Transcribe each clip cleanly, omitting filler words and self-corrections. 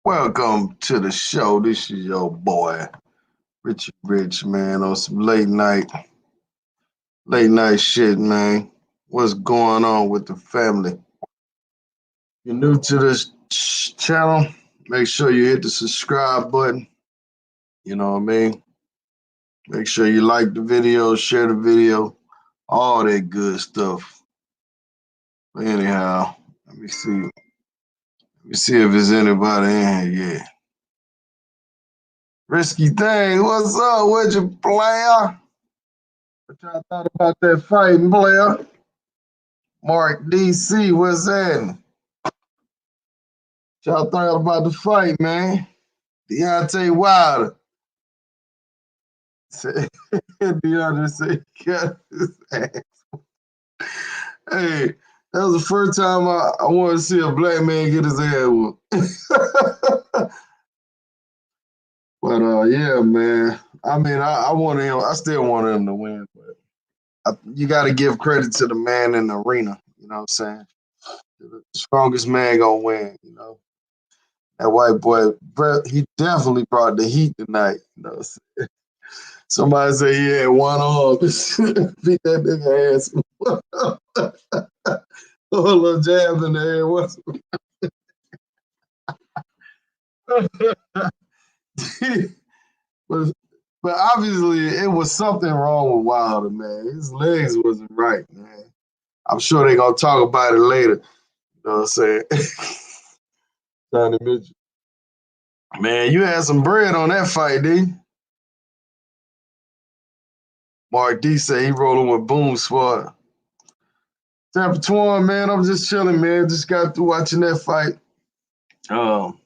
Welcome to the show. This is your boy, Richie Rich, man, on some late night shit, man. What's going on with the family? You're new to this channel, make sure you hit the subscribe button. You know what I mean? Make sure you like the video, share the video, all that good stuff. But anyhow, let me see. Let me see if there's anybody in here. Yeah. Risky thing, what's up with you, player? What y'all thought about that fighting, player? Mark DC, what's that? What y'all thought about the fight, man? Deontay Wilder. Deontay said he got his ass. Hey, that was the first time I wanted to see a black man get his ass whooped. But yeah, man. I mean, I wanted him. I still wanted him to win, but you got to give credit to the man in the arena. You know what I'm saying? The strongest man gonna win. You know, that white boy, he definitely brought the heat tonight. You know, somebody say he had one arm. Beat that nigga ass. A little jab in the air. but, but obviously, it was something wrong with Wilder, man. His legs wasn't right, man. I'm sure they gonna talk about it later. You know what I'm saying? Johnny Mitchell. Man, you had some bread on that fight, didn't you? Mark D said he rolling with Boom Squad. Tampa Twan, man, I'm just chilling, man. Just got through watching that fight. Um,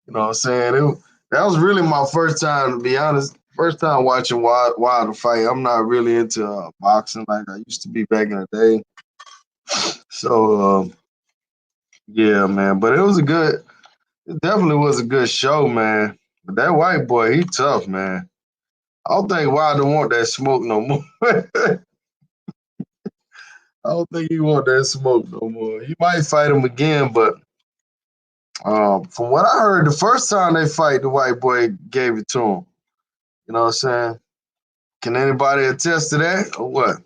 you know what I'm saying? That was really my first time, to be honest. First time watching Wilder fight. I'm not really into boxing like I used to be back in the day. So, yeah, man. But it definitely was a good show, man. But that white boy, he tough, man. I don't think Wilder want that smoke no more. I don't think he want that smoke no more. He might fight him again, but from what I heard, the first time they fight, the white boy gave it to him. You know what I'm saying? Can anybody attest to that or what?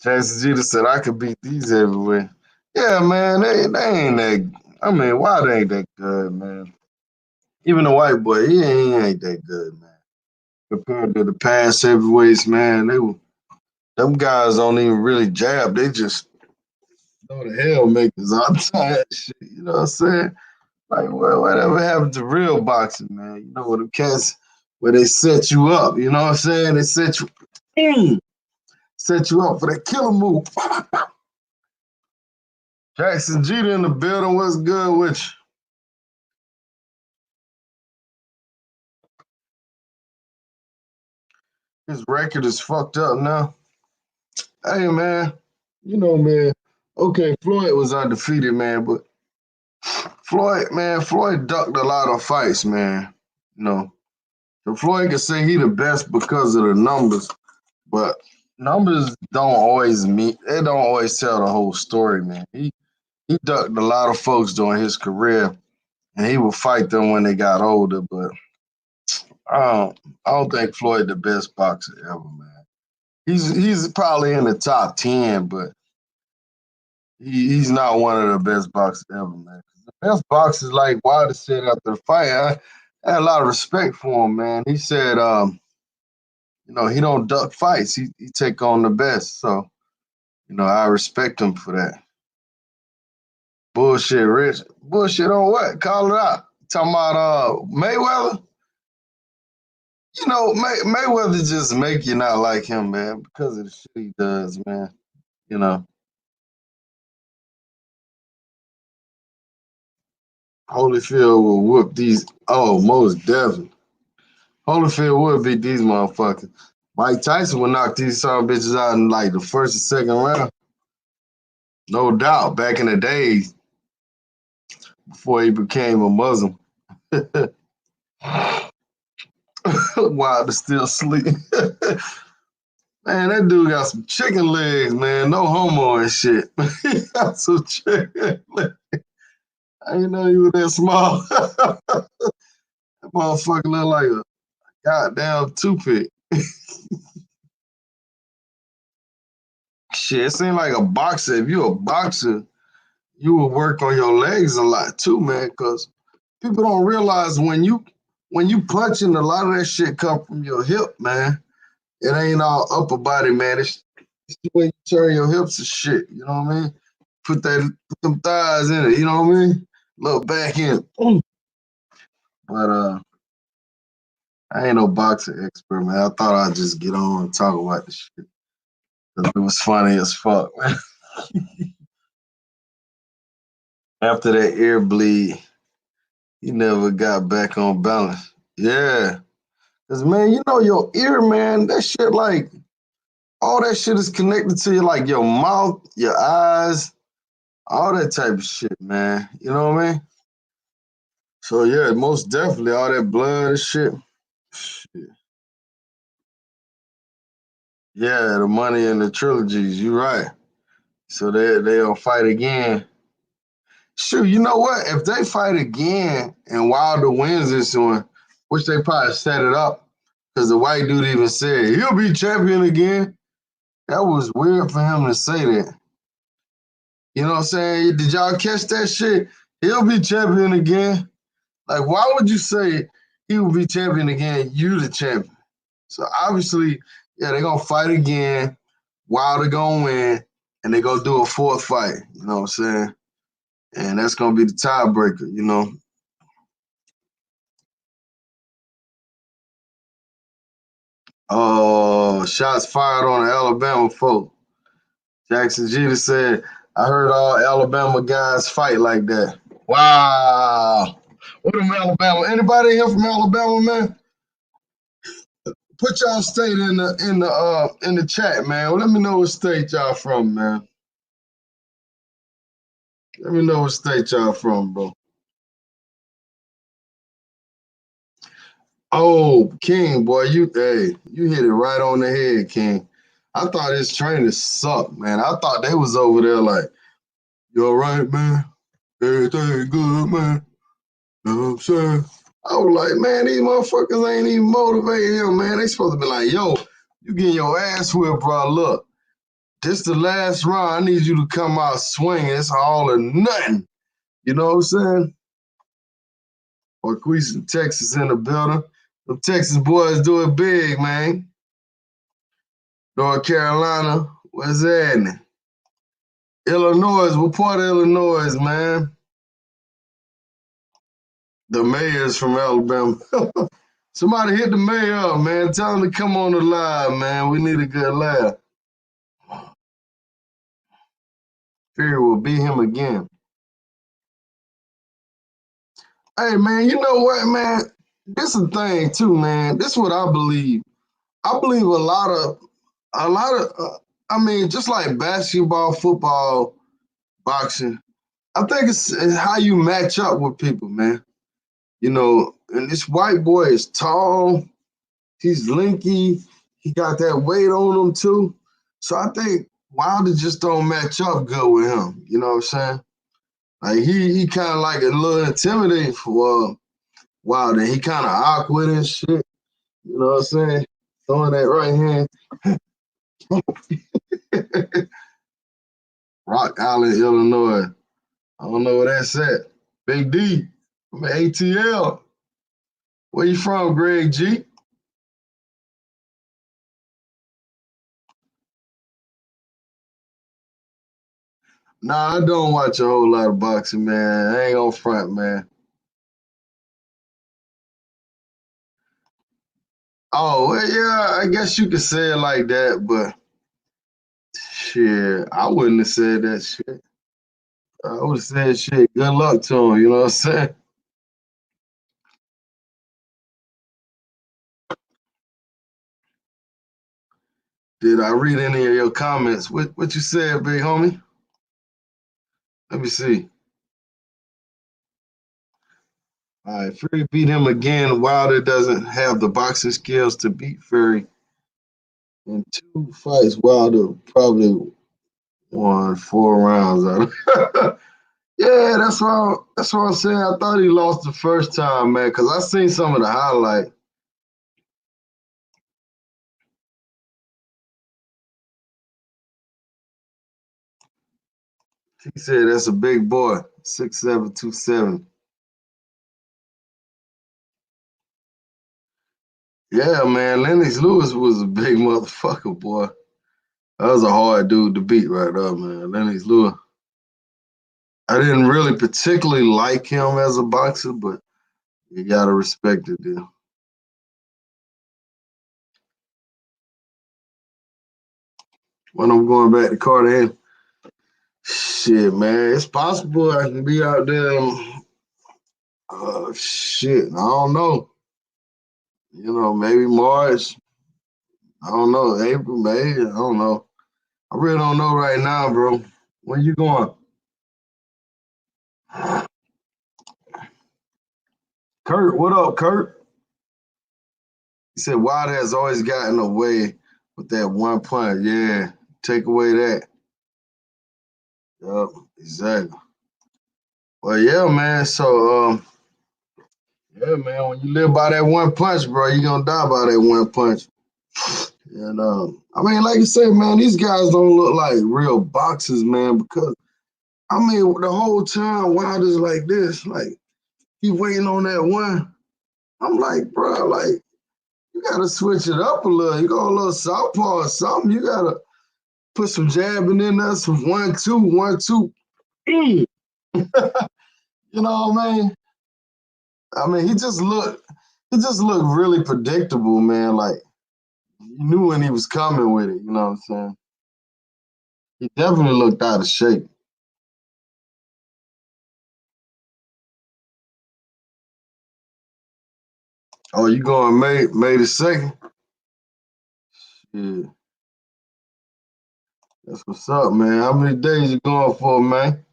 Jason Jeter said I could beat these everywhere. Yeah, man, they ain't that. I mean, Wilder ain't that good, man. Even the white boy, he ain't that good, man. Compared to the past heavyweights, man, them guys don't even really jab. They just throw the hell makers all the time. Shit, you know what I'm saying? Like, well, whatever happened to real boxing, man? You know, with them cats where they set you up. You know what I'm saying? They set you up for that killer move. Jackson Jeter in the building. What's good with you? His record is fucked up now. Hey, man. You know, man. Okay, Floyd was undefeated, man, but Floyd ducked a lot of fights, man. You know, so Floyd can say he the best because of the numbers, but numbers don't always mean they don't always tell the whole story, man. He ducked a lot of folks during his career, and he would fight them when they got older. But I don't think Floyd the best boxer ever, man. He's probably in the top 10, but he's not one of the best boxers ever, man. The best boxers, like Wilder said after the fight, I had a lot of respect for him, man. He said, you know, he don't duck fights. He take on the best. So, you know, I respect him for that. Bullshit, Rich. Bullshit on what? Call it out. Talking about Mayweather. You know, Mayweather just make you not like him, man, because of the shit he does, man. You know, Holyfield will whoop these. Oh, most definitely. Holyfield would beat these motherfuckers. Mike Tyson would knock these son of bitches out in like the first and second round. No doubt. Back in the days before he became a Muslim. Wilder still sleep. Man, that dude got some chicken legs, man. No homo and shit. He got some chicken legs. I didn't know you were that small. That motherfucker look like a goddamn toothpick. Shit, it seems like a boxer. If you're a boxer, you will work on your legs a lot too, man. Because people don't realize when you punching, a lot of that shit come from your hip, man. It ain't all upper body, man. It's the way you turn your hips and shit. You know what I mean? Put them thighs in it. You know what I mean? Look back in. But I ain't no boxing expert, man. I thought I'd just get on and talk about this shit. 'Cause it was funny as fuck, man. After that ear bleed, he never got back on balance. Yeah. Cause man, you know your ear, man, that shit like all that shit is connected to you, like your mouth, your eyes, all that type of shit, man. You know what I mean? So yeah, most definitely all that blood and shit. Shit. Yeah, the money in the trilogies, you right. So they'll fight again. Shoot, you know what? If they fight again and Wilder wins this one, which they probably set it up, because the white dude even said he'll be champion again. That was weird for him to say that. You know what I'm saying? Did y'all catch that shit? He'll be champion again. Like, why would you say he will be champion again? You the champion. So obviously, yeah, they're gonna fight again. Wilder gonna win, and they gonna do a fourth fight. You know what I'm saying? And that's gonna be the tiebreaker. You know. Oh, shots fired on the Alabama folk. Jackson Jeter said, "I heard all Alabama guys fight like that." Wow. What from Alabama? Anybody here from Alabama, man? Put y'all state in the chat, man. Well, let me know what state y'all from, man. Let me know what state y'all from, bro. Oh, King, boy, you hit it right on the head, King. I thought his trainers sucked, man. I thought they was over there like, you all right, man? Everything good, man. You know what I'm saying? I was like, man, these motherfuckers ain't even motivating him, man. They supposed to be like, yo, you getting your ass whipped, bro. Look, this the last round. I need you to come out swinging. It's all or nothing. You know what I'm saying? Marquise from Texas in the building. The Texas boys do it big, man. North Carolina, what's that? Illinois, what part of Illinois, man? The mayor's from Alabama. Somebody hit the mayor up, man. Tell him to come on the live, man. We need a good laugh. Fury will beat him again. Hey, man, you know what, man? This is the thing, too, man. This is what I believe. I believe I mean, just like basketball, football, boxing, I think it's how you match up with people, man. You know, and this white boy is tall, he's lanky, he got that weight on him too. So I think Wilder just don't match up good with him. You know what I'm saying? Like he kind of like a little intimidating for Wilder. He kind of awkward and shit. You know what I'm saying? Throwing that right hand. Rock Island, Illinois. I don't know where that's at. Big D from ATL. Where you from, Greg G? Nah, I don't watch a whole lot of boxing, man. I ain't on front, man. Oh, well, yeah, I guess you could say it like that, but shit, I wouldn't have said that shit. I would have said shit, good luck to him, you know what I'm saying? Did I read any of your comments? What you said, big homie? Let me see. All right, Fury beat him again. Wilder doesn't have the boxing skills to beat Fury. In 2 fights, Wilder probably won 4 rounds out of. Yeah, that's what I'm saying. I thought he lost the first time, man, because I seen some of the highlight. He said that's a big boy, 6'7", 270. Yeah, man, Lennox Lewis was a big motherfucker, boy. That was a hard dude to beat right there, man. Lennox Lewis. I didn't really particularly like him as a boxer, but you gotta respect it, dude. When I'm going back to Carter, shit, man, it's possible I can be out there. Shit, I don't know. Maybe March. I don't know. April, May. I don't know. I really don't know right now, bro. When you going? Kurt, what up, Kurt? He said Wilder has always gotten away with that one punch. Yeah, take away that. Yup, exactly. Well, yeah, man. So, yeah, man. When you live by that one punch, bro, you gonna die by that one punch. And I mean, like you said, man, these guys don't look like real boxers, man. Because I mean, the whole time Wilder's like this, like he waiting on that one. I'm like, bro, like you gotta switch it up a little. You go a little southpaw or something. You gotta put some jabbing in there, some 1-2, 1-2. Mm. You know what I mean? I mean, he just looked really predictable, man. Like you knew when he was coming with it. You know what I'm saying? He definitely looked out of shape. Oh, you going May the 2nd? Yeah, that's what's up, man. How many days you going for, man?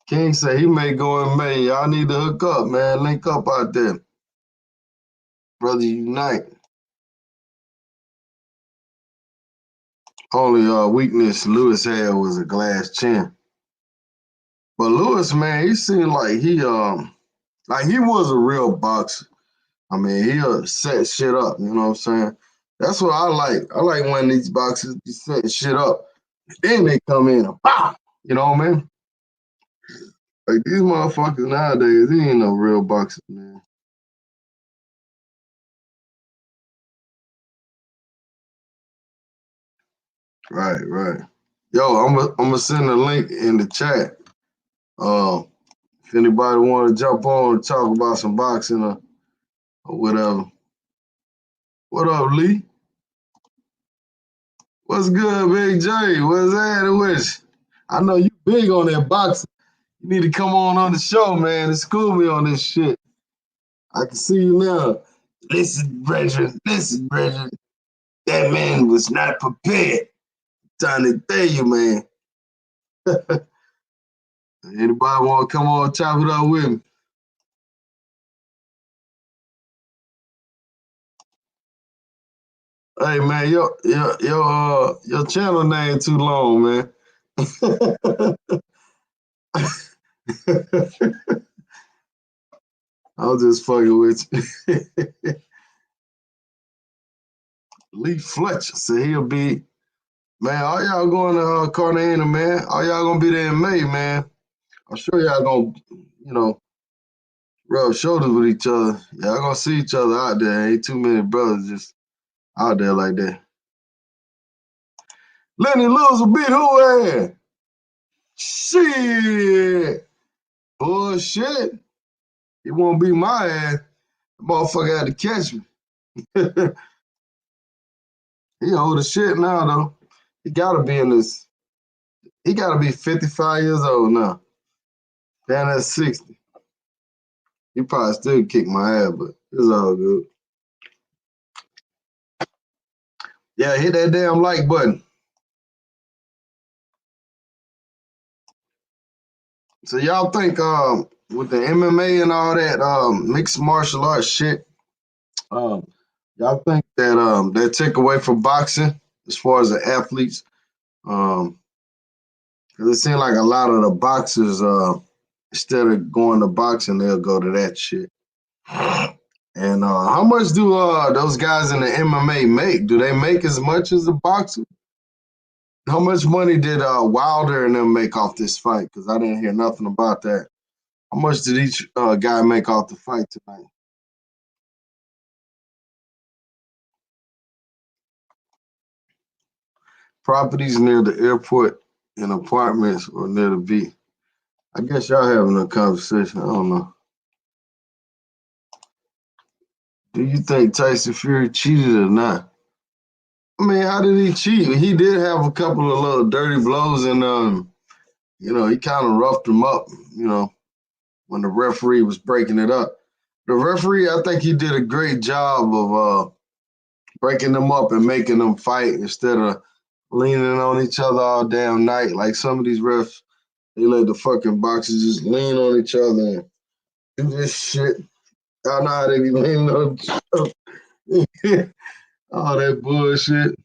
King say he may go in May. Y'all need to hook up, man. Link up out there. Brother unite. Only weakness Lewis had was a glass chin. But Lewis, man, he seemed like he was a real boxer. I mean, he'll set shit up, you know what I'm saying? That's what I like. I like when these boxers be setting shit up. Then they come in and pow! You know what I mean? Like these motherfuckers nowadays, he ain't no real boxer, man. Right, right. Yo, I'm gonna send a link in the chat. Uh, if anybody want to jump on and talk about some boxing or whatever. What up, Lee? What's good, Big J? What's that with you? I know you big on that boxing. You need to come on the show, man, and school me on this shit. I can see you now. Listen, brethren. That man was not prepared. Trying to tell you, man. Anybody want to come on, chop it up with me? Hey, man, your channel name too long, man. I'm just fucking with you. Lee Fletcher said he'll be, man, all y'all going to Cartagena, man. All y'all gonna be there in May, man. I'm sure y'all gonna, you know, rub shoulders with each other. Y'all gonna see each other out there. Ain't too many brothers just out there like that. Lenny Lewis will beat who ass? Shit. Bullshit. He won't beat my ass. The motherfucker had to catch me. He old as shit now, though. He gotta be in this. He gotta be 55 years old now. Down at 60. He probably still kick my ass, but it's all good. Yeah, hit that damn like button. So y'all think with the MMA and all that mixed martial arts shit, y'all think that that take away from boxing? as far as the athletes. Because it seems like a lot of the boxers, instead of going to boxing, they'll go to that shit. And how much do those guys in the MMA make? Do they make as much as the boxer? How much money did Wilder and them make off this fight? Because I didn't hear nothing about that. How much did each guy make off the fight tonight? Properties near the airport and apartments or near the beach. I guess y'all having a conversation. I don't know. Do you think Tyson Fury cheated or not? I mean, how did he cheat? He did have a couple of little dirty blows, and he kind of roughed him up. When the referee was breaking it up. The referee, I think he did a great job of breaking them up and making them fight instead of leaning on each other all damn night. Like some of these refs, they let the fucking boxers just lean on each other and do this shit. I know how they be leaning on each other. All that bullshit.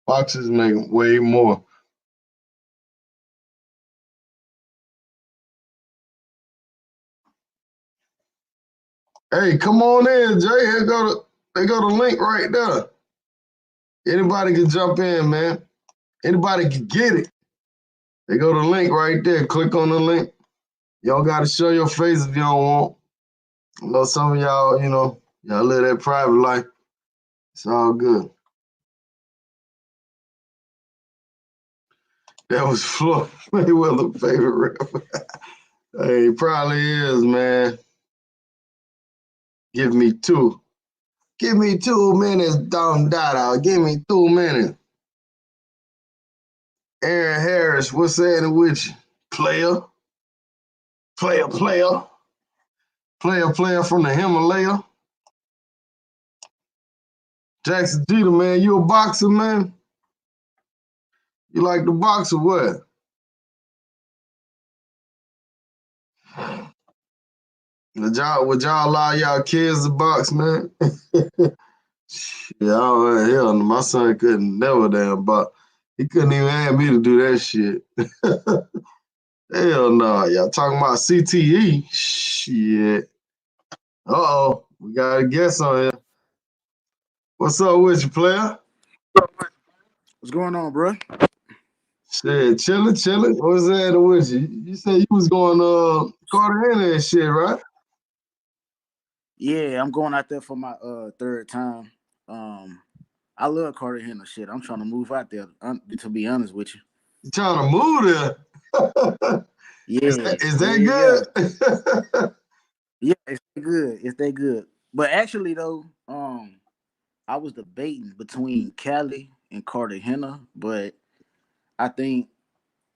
Boxers make way more. Hey, come on in, Jay. They go the link right there. Anybody can jump in, man. Anybody can get it. They go the link right there. Click on the link. Y'all got to show your face if you don't want. I know some of y'all, y'all live that private life. It's all good. That was Floyd Mayweather's favorite rapper. Hey, he probably is, man. Give me two. Give me 2 minutes, Don Dada. Give me 2 minutes. Aaron Harris, what's that with you? Player. Player from the Himalaya. Jackson Jeter, man, you a boxer, man? You like to box or what? Would y'all allow y'all kids to box, man? Yeah, hell, my son couldn't never damn box. He couldn't even have me to do that shit. Hell no. Y'all talking about CTE? Shit. Uh-oh. We got a guest on here. What's up with you, player? What's going on, bro? Shit, chilling. What's that with you? You said you was going Cartagena and shit, right? Yeah, I'm going out there for my third time. I love Cartagena shit. I'm trying to move out there, to be honest with you. You trying to move there? Yeah, is that good? Yeah, it's good. It's that good. But actually though, I was debating between Cali and Cartagena, but I think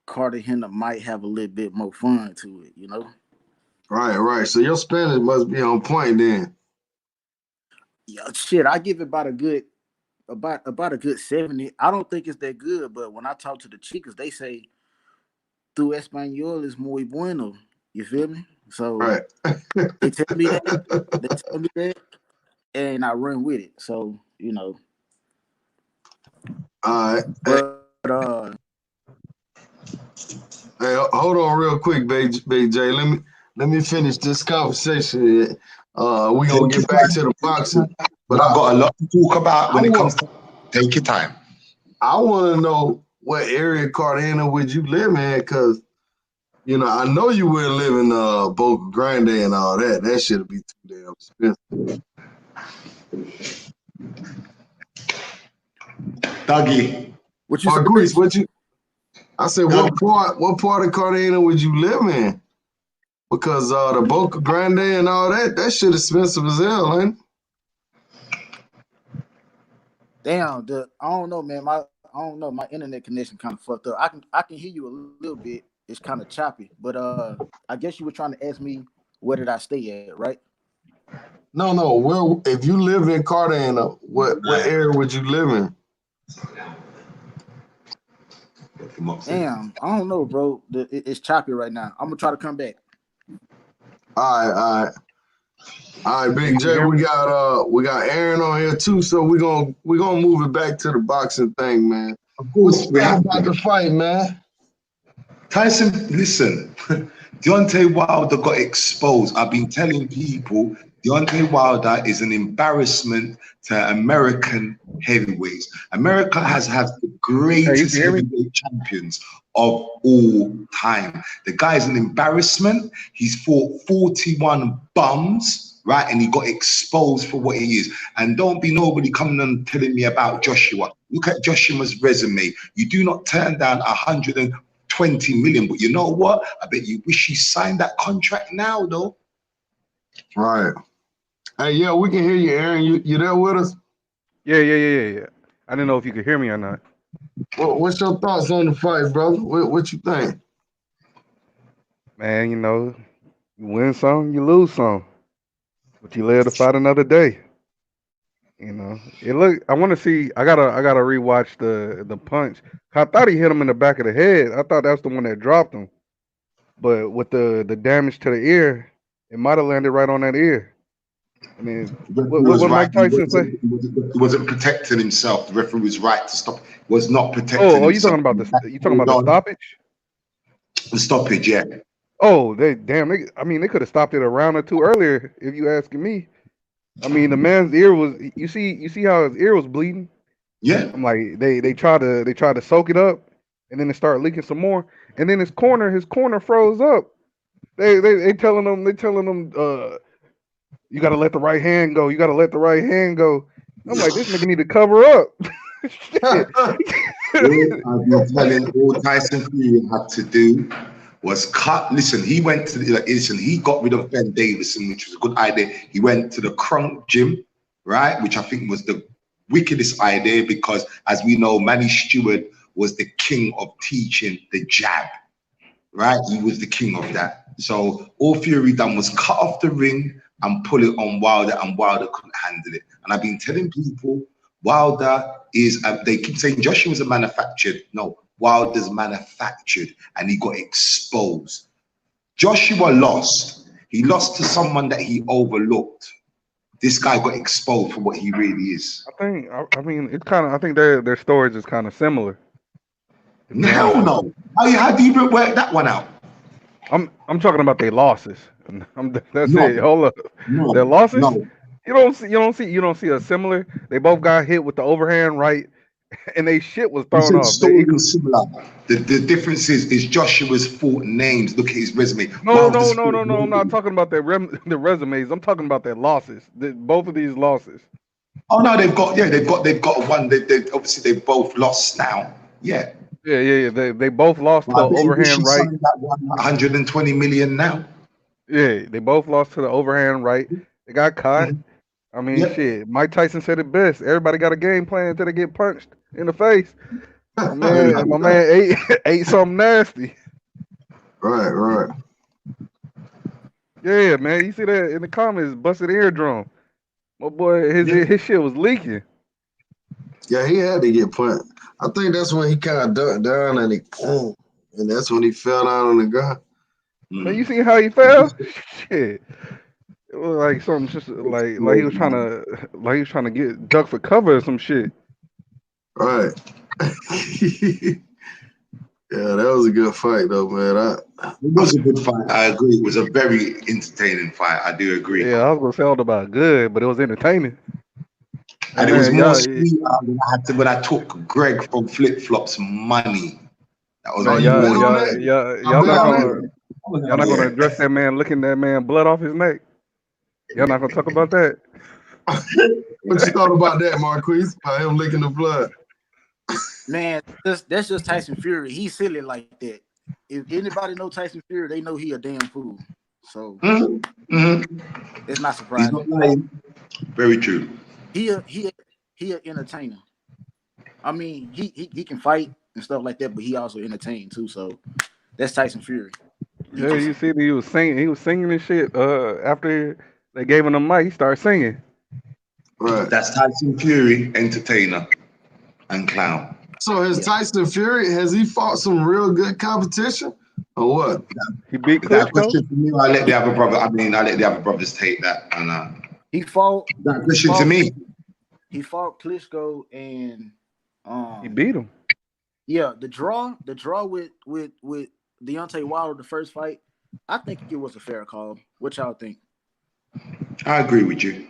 Cartagena might have a little bit more fun to it, Right. So your Spanish must be on point then. Yeah, shit, I give it about a good 70. I don't think it's that good, but when I talk to the chicas, they say tu español is muy bueno. You feel me? So Right. they tell me that, and I run with it. So All right. But Hey, hold on real quick, Big J. Let me finish this conversation. We gonna get back to the boxing. But I've got a lot to talk about when it comes to take your time. I want to know what area of Cartagena would you live in? Because, I know you wouldn't live in Boca Grande and all that. That shit would be too damn expensive. Dougie. What you Marquise, say? I said, what part of Cartagena would you live in? Because the Boca Grande and all that shit expensive as hell, ain't it? Damn, I don't know, man. I don't know. My internet connection kind of fucked up. I can hear you a little bit. It's kind of choppy, but I guess you were trying to ask me where did I stay at, right? No. Where if you live in Cartagena, what area would you live in? Damn, I don't know, bro. It's choppy right now. I'm gonna try to come back. All right. All right, Big J, we got Aaron on here too, so we're gonna move it back to the boxing thing, man. Of course, we have about the fight, man. Tyson, listen, Deontay Wilder got exposed. I've been telling people Deontay Wilder is an embarrassment to American heavyweights. America has had the greatest heavyweight champions of all time. The guy's an embarrassment. He's fought 41 bums, right? And he got exposed for what he is. And don't be nobody coming and telling me about Joshua. Look at Joshua's resume. You do not turn down 120 million, but you know what? I bet you wish he signed that contract now, though. Right. Hey, yeah, we can hear you, Aaron. You there with us? Yeah. I didn't know if you could hear me or not. What's your thoughts on the fight, brother? What you think? Man, you know, you win some, you lose some, but you live to fight another day. You know, I want to see. I gotta rewatch the punch. I thought he hit him in the back of the head. I thought that's the one that dropped him, but with the damage to the ear, it might have landed right on that ear. I mean, what Mike Tyson say? He wasn't protecting himself. The referee was right to stop. Was not protecting. Oh, you talking about the stoppage? The stoppage, yeah. Oh, they could have stopped it a round or two earlier, if you asking me. I mean, the man's ear was. You see how his ear was bleeding. Yeah. I'm like they try to soak it up, and then it start leaking some more, and then his corner froze up. They telling him you got to let the right hand go. You got to let the right hand go. I'm like, this nigga need to cover up. I've been telling all Tyson Fury had to do was cut. Listen, he went to he got rid of Ben Davison, which was a good idea. He went to the Crunk gym, right, which I think was the wickedest idea because, as we know, Manny Stewart was the king of teaching the jab, right? He was the king of that. So all Fury done was cut off the ring and pull it on Wilder, and Wilder couldn't handle it. And I've been telling people, Wilder is, they keep saying Joshua's a manufactured. No, Wilder's manufactured, and he got exposed. Joshua lost. He lost to someone that he overlooked. This guy got exposed for what he really is. I mean, it's kind of. I think their stories is kind of similar. Hell no. How do you work that one out? I'm talking about their losses. That's it. Hold up. Their losses. No. You don't see a similar. They both got hit with the overhand right, and they shit was thrown off. Similar. The difference is Joshua's fought names. Look at his resume. No. I'm not talking about the resumes. I'm talking about their losses. Both of these losses. Oh no, they've got one. They obviously they both lost now. Yeah. Yeah. They both lost to the overhand right. That 120 million now. Yeah, they both lost to the overhand right. They got caught. I mean, shit. Mike Tyson said it best. Everybody got a game plan until they get punched in the face. My man ate something nasty. Right. Yeah, man. You see that in the comments? Busted eardrum. My boy, his shit was leaking. Yeah, he had to get punched. I think that's when he kind of ducked down and that's when he fell down on the ground. Man, you see how he fell? Shit. It was like something just like he was trying to get duck for cover or some shit. Right. Yeah, that was a good fight though, man. It was a good fight. I agree. It was a very entertaining fight. I do agree. Yeah, I was gonna say all about good, but it was entertaining. And it was more sweet than I had to when I took Greg from Flip Flop's money. That was y'all not gonna address that man licking that man blood off his neck. Y'all not gonna talk about that. What you thought about that, Marquise? About him licking the blood? Man, that's just Tyson Fury. He's silly like that. If anybody know Tyson Fury, they know he a damn fool. So it's not surprising. He's not lying. Very true. He an entertainer. I mean, he can fight and stuff like that, but he also entertained too. So that's Tyson Fury. Yeah, you see, he was singing and shit. After they gave him the mic, he started singing. Right. That's Tyson Fury, entertainer and clown. So Tyson Fury, has he fought some real good competition? Or what? He beat Is that a Klitschko. question for me? I let the other brother. I mean, I let the other brothers take that. And He fought. that question to me. He fought Klitschko and He beat him. yeah, the draw with Deontay Wilder, the first fight, I think it was a fair call. What y'all think? I agree with you.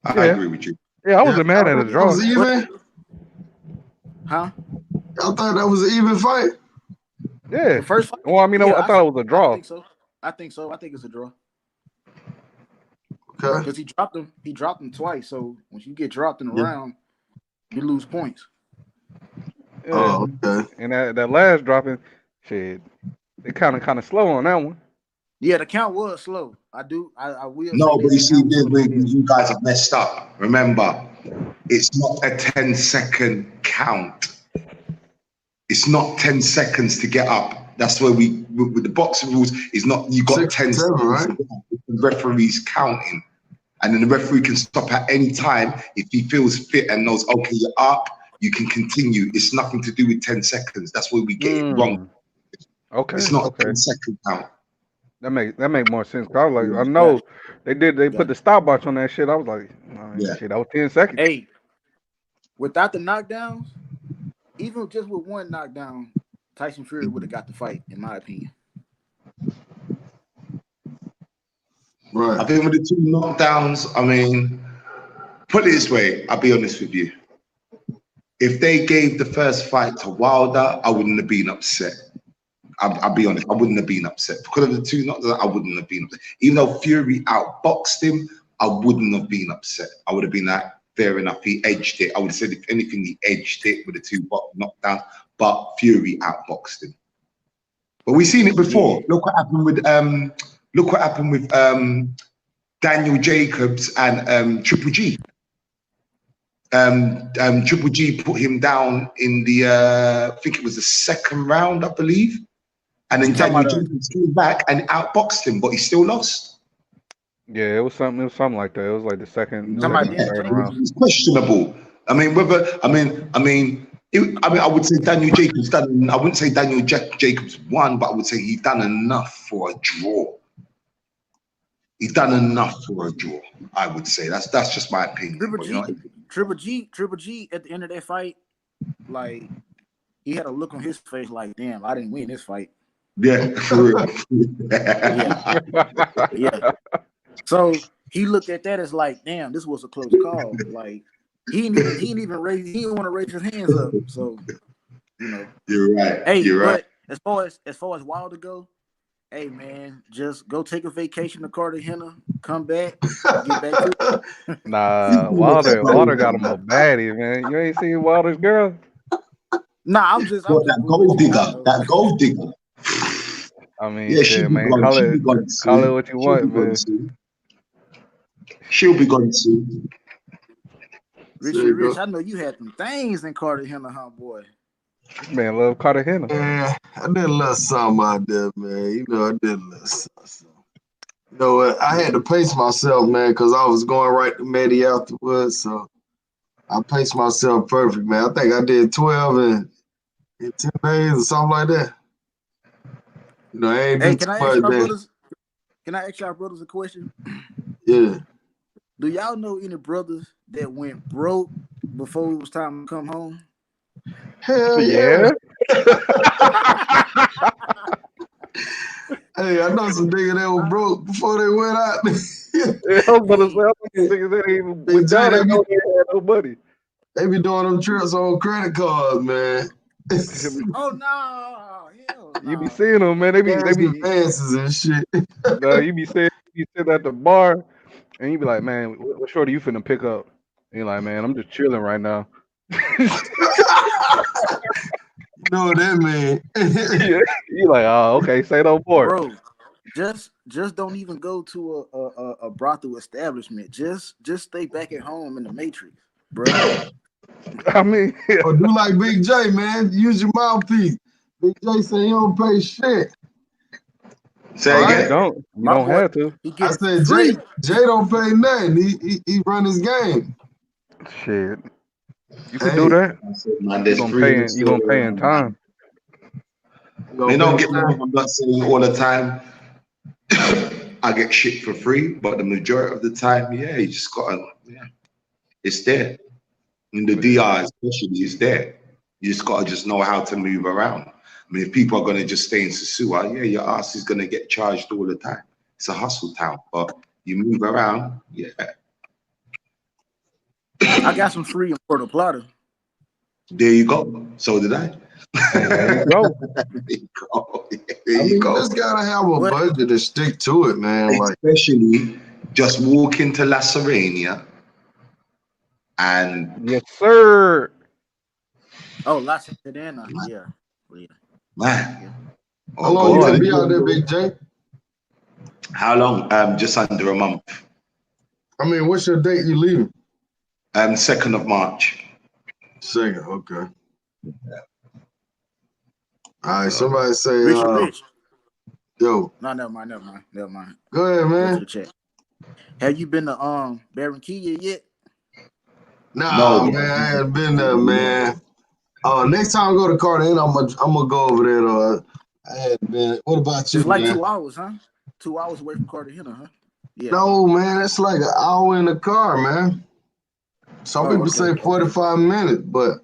I agree with you. Yeah, I wasn't mad at the draw. Was even? Huh? I thought that was an even fight. Yeah. The first fight? Well, I mean, I thought it was a draw. I think so. I think it's a draw. Okay. Because he dropped him twice. So when you get dropped in a round, you lose points. Yeah. Oh, okay. And that last dropping, shit, it kind of slow on that one. Yeah, the count was slow. I will. No, say but you see, that. you guys have messed up. Remember, it's not a 10-second count. It's not 10 seconds to get up. That's where with the boxing rules, is not you got 10 seconds. Right? The referee's counting. And then the referee can stop at any time if he feels fit and knows, okay, you're up, you can continue. It's nothing to do with 10 seconds. That's where we get it wrong. Okay. It's not a 10-second count. That make more sense. I was like, I know they put the stopwatch on that shit. I was like, shit, that was 10 seconds. Hey, without the knockdowns, even just with one knockdown, Tyson Fury would have got the fight, in my opinion. Right. I think with the two knockdowns, I mean, put it this way, I'll be honest with you. If they gave the first fight to Wilder, I wouldn't have been upset. I'll be honest, I wouldn't have been upset. Because of the two knockdowns, I wouldn't have been upset. Even though Fury outboxed him, I wouldn't have been upset. I would have been like, fair enough, he edged it. I would have said, if anything, he edged it with the two knockdowns, but Fury outboxed him. But we've seen it before. Look what happened with Daniel Jacobs and Triple G. Triple G put him down in the I think it was the second round, I believe. And then Daniel Jacobs came back and outboxed him, but he still lost. Yeah, it was something like that. It was like the second third round. It's questionable. I mean, I would say Daniel Jacobs done. I wouldn't say Daniel Jacobs won, but I would say he's done enough for a draw. He's done enough for a draw. I would say that's just my opinion. Triple G. At the end of that fight, like he had a look on his face, like, "Damn, I didn't win this fight." Yeah, for real. yeah. So he looked at that as like, "Damn, this was a close call." Like he didn't want to raise his hands up. So you're right. Hey, you're right. As far as Wilder go, hey man, just go take a vacation to Cartagena, come back, get back to it. Nah, Wilder got him a baddie, man. You ain't seen Wilder's girl? Nah, that gold digger. I mean, yeah, man, call it what you want, man. She'll be going soon. Rich, I know you had some things in Cartagena, huh, boy? Man, love Cartagena. Yeah, I did a little something out there, man. I did a little something. You know what? I had to pace myself, man, because I was going right to Medi afterwards. So I paced myself perfect, man. I think I did 12 in 10 days or something like that. I ain't Hey, can I ask y'all brothers a question? Yeah. Do y'all know any brothers that went broke before it was time to come home? Hell yeah. Hey, I know some niggas that were broke before they went out. I was about to say, niggas that even went down, they know they had no money. They be doing them trips on credit cards, man. Oh no! Hell no. You be seeing them, man. They be dances and shit. You be sitting at the bar, and you be like, man, what shorty you finna pick up? And you're like, man, I'm just chilling right now. You know what that mean? You're like, oh, okay, say no more. Bro, just don't even go to a brothel establishment. Just stay back at home in the Matrix, bro. I mean, or do like Big J, man. Use your mouthpiece. Big J say he don't pay shit. Say again. You don't have to. I said Jay don't pay nothing. He run his game. Shit. You can do that. Man, you gonna pay in time. They don't get me wrong, I'm not saying all the time I get shit for free, but the majority of the time, yeah, you just gotta, yeah, it's there. In the DR especially, it's there. You just gotta just know how to move around. I mean, if people are gonna just stay in Sasua, yeah, your ass is gonna get charged all the time. It's a hustle town, but you move around, yeah. I got some free in Puerto Plata. There you go. So did I. There you go. There you go. There I you mean, go. you just gotta have a What? budget to stick to it, man. Like, Especially just walk into La Serena and Yes, sir. Oh, La Sedena. Yeah. Yeah. man, Yeah. how or long go you to gonna the be out there, gym. Big J? How long? Just under a month. I mean, what's your date you leaving? 2nd of March. Second, okay. All right, somebody say, Rich. yo, No, never mind. go ahead, Go to man. the chat. Have you been to Barranquilla yet? Nah, No. man, I ain't been there, man. Next time I go to Cartagena, I'm gonna go over there. Though. I hadn't been. What about you, It's like man? 2 hours, huh? 2 hours away from Cartagena, huh? Yeah. No, man, it's like an hour in the car, man. Some Oh, people okay, say okay. 45 minutes, but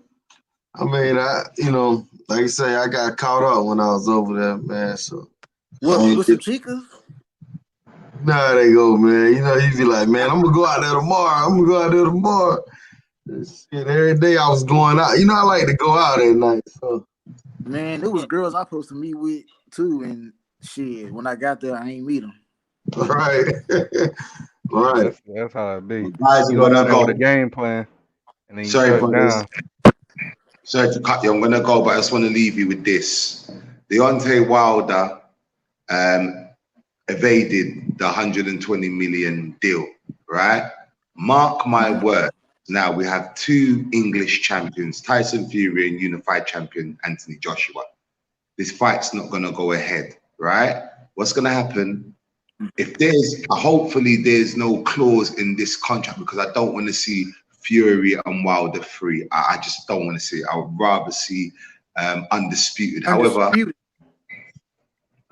I mean, like I say, I got caught up when I was over there, man. So What with some chicas? nah, they go, man. You know, you be like, man, I'm gonna go out there tomorrow. Shit, every day I was going out. You know, I like to go out at night. So Man, there was girls I supposed to meet with too, and shit. When I got there, I ain't meet them. right, right. That's how it be. Guys, You I'm go gonna down there with a go. game plan, and then you Sorry, touch brothers. down. Sorry to cut you. I'm gonna go, but I just want to leave you with this. Deontay Wilder evaded the 120 million deal, right? Mark my word. Now we have 2 English champions, Tyson Fury and unified champion Anthony Joshua. This fight's not gonna go ahead, right? What's gonna happen? If hopefully there's no clause in this contract, because I don't want to see Fury and Wilder free. I just don't want to see it. I would rather see undisputed. However,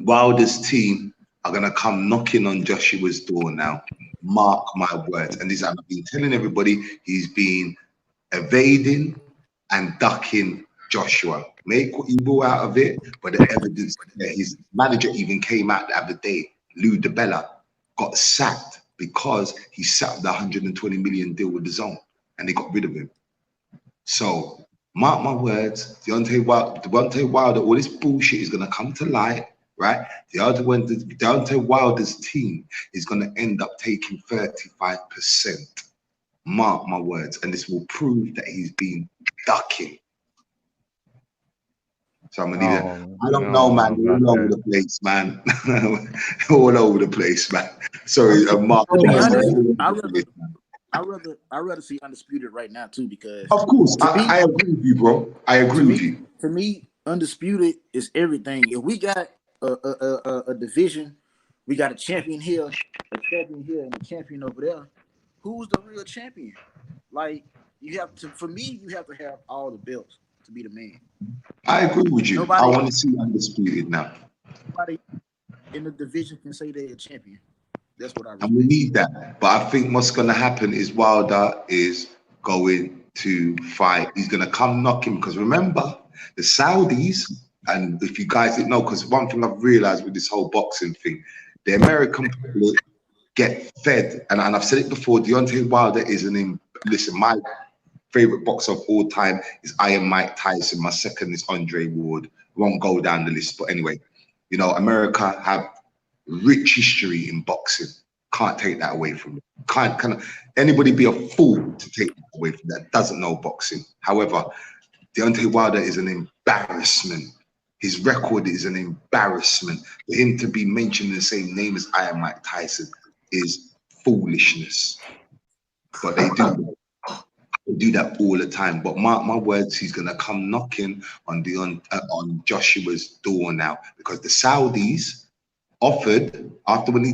Wilder's team are gonna come knocking on Joshua's door now. Mark my words. And this, I've been telling everybody, he's been evading and ducking Joshua. Make what you will out of it, but the evidence that his manager even came out the other day, Lou DiBella, got sacked because he set the 120 million deal with the Zone, and they got rid of him. So mark my words, Deontay Wilder, all this bullshit is gonna come to light, right? Deontay Wilder's team is gonna end up taking 35%. Mark my words, and this will prove that he's been ducking. So I'm gonna leave it. I don't know, man. We're all over the place, man. All over the place, man. Sorry, Mark. To be honest, I rather see undisputed right now too, because Of course, I agree with you, bro. I agree with you. To me, undisputed is everything. If we got a division, we got a champion here, and a champion over there. Who's the real champion? Like, you have to. For me, you have to have all the belts to be the man. I agree with you. I Nobody want to see undisputed now. in the division can say they're a champion. That's what I respect. And we need that. But I think what's going to happen is Wilder is going to fight. He's going to come knocking, because remember, the Saudis, and if you guys didn't know, because one thing I've realized with this whole boxing thing, the American public get fed. And I've said it before, Deontay Wilder is listen, my favorite boxer of all time is Iron Mike Tyson. My second is Andre Ward. Won't go down the list. But anyway, you know, America have rich history in boxing. Can't take that away from them. Can anybody be a fool to take that away from that doesn't know boxing? However, Deontay Wilder is an embarrassment. His record is an embarrassment. For him to be mentioned in the same name as Iron Mike Tyson is foolishness. But they do. They do that all the time. But mark my words, he's gonna come knocking on Joshua's door now, because the Saudis offered, after when he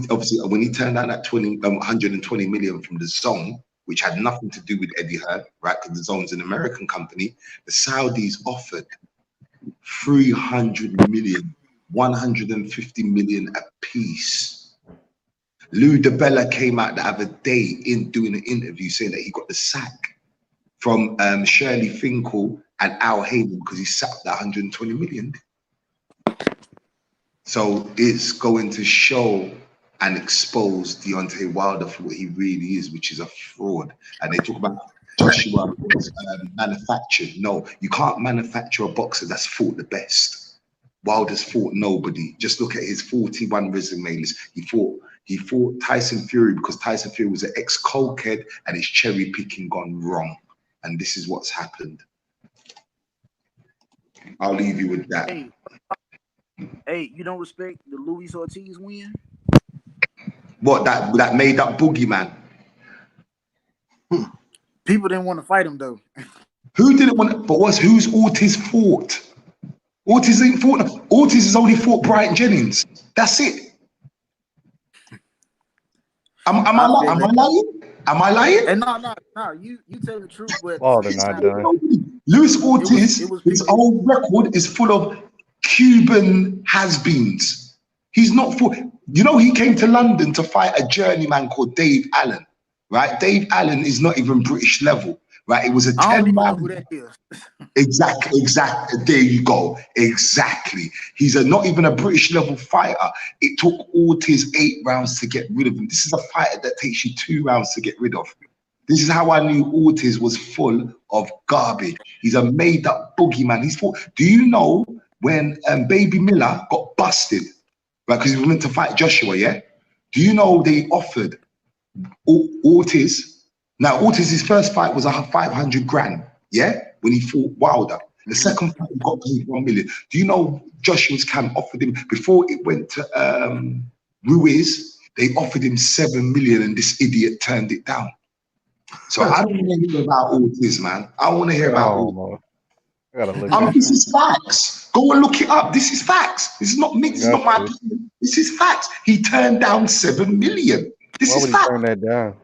turned down that 120 million from the Zone, which had nothing to do with Eddie Hearn, right? Because the Zone's an American company. The Saudis offered 300 million, 150 million a piece. Lou DiBella came out the other day in doing an interview saying that he got the sack from Shirley Finkel and Al Hayden because he sacked that 120 million. So it's going to show and expose Deontay Wilder for what he really is, which is a fraud. And they talk about Joshua was manufactured. No, you can't manufacture a boxer that's fought the best. Wilder's fought nobody. Just look at his 41 resume list. He fought Tyson Fury because Tyson Fury was an ex-cokehead and his cherry picking gone wrong. And this is what's happened. I'll leave you with that. Hey, you don't respect the Luis Ortiz win? What, that made up boogeyman? People didn't want to fight him though. Who didn't want to? But who's Ortiz fought? Ortiz ain't fought. Ortiz has only fought Brian Jennings. That's it. Am I lying? Am I lying? And no, you tell the truth, but Wilder not done. Luis Ortiz, his people. old record is full of Cuban has-beens. He's not for. You know, he came to London to fight a journeyman called Dave Allen, right? Dave Allen is not even British level, right? It was a 10-man. Exactly. There you go. Exactly. He's not even a British level fighter. It took Ortiz 8 rounds to get rid of him. This is a fighter that takes you 2 rounds to get rid of. This is how I knew Ortiz was full of garbage. He's a made-up boogeyman. He's fought. Do you know when Baby Miller got busted, right? Because he was meant to fight Joshua, yeah? Do you know they offered Ortiz? Now, Ortiz's first fight was 500 grand, yeah? When he fought Wilder. The second fight, he got paid 1 million. Do you know Joshua's camp offered him, before it went to Ruiz, they offered him 7 million and this idiot turned it down. So I don't want to hear about Ortiz, man. I want to hear about Ortiz. This is facts. Go and look it up. This is facts. This is not me. This is not my opinion. This is facts. He turned down 7 million. This is facts. Turn that down?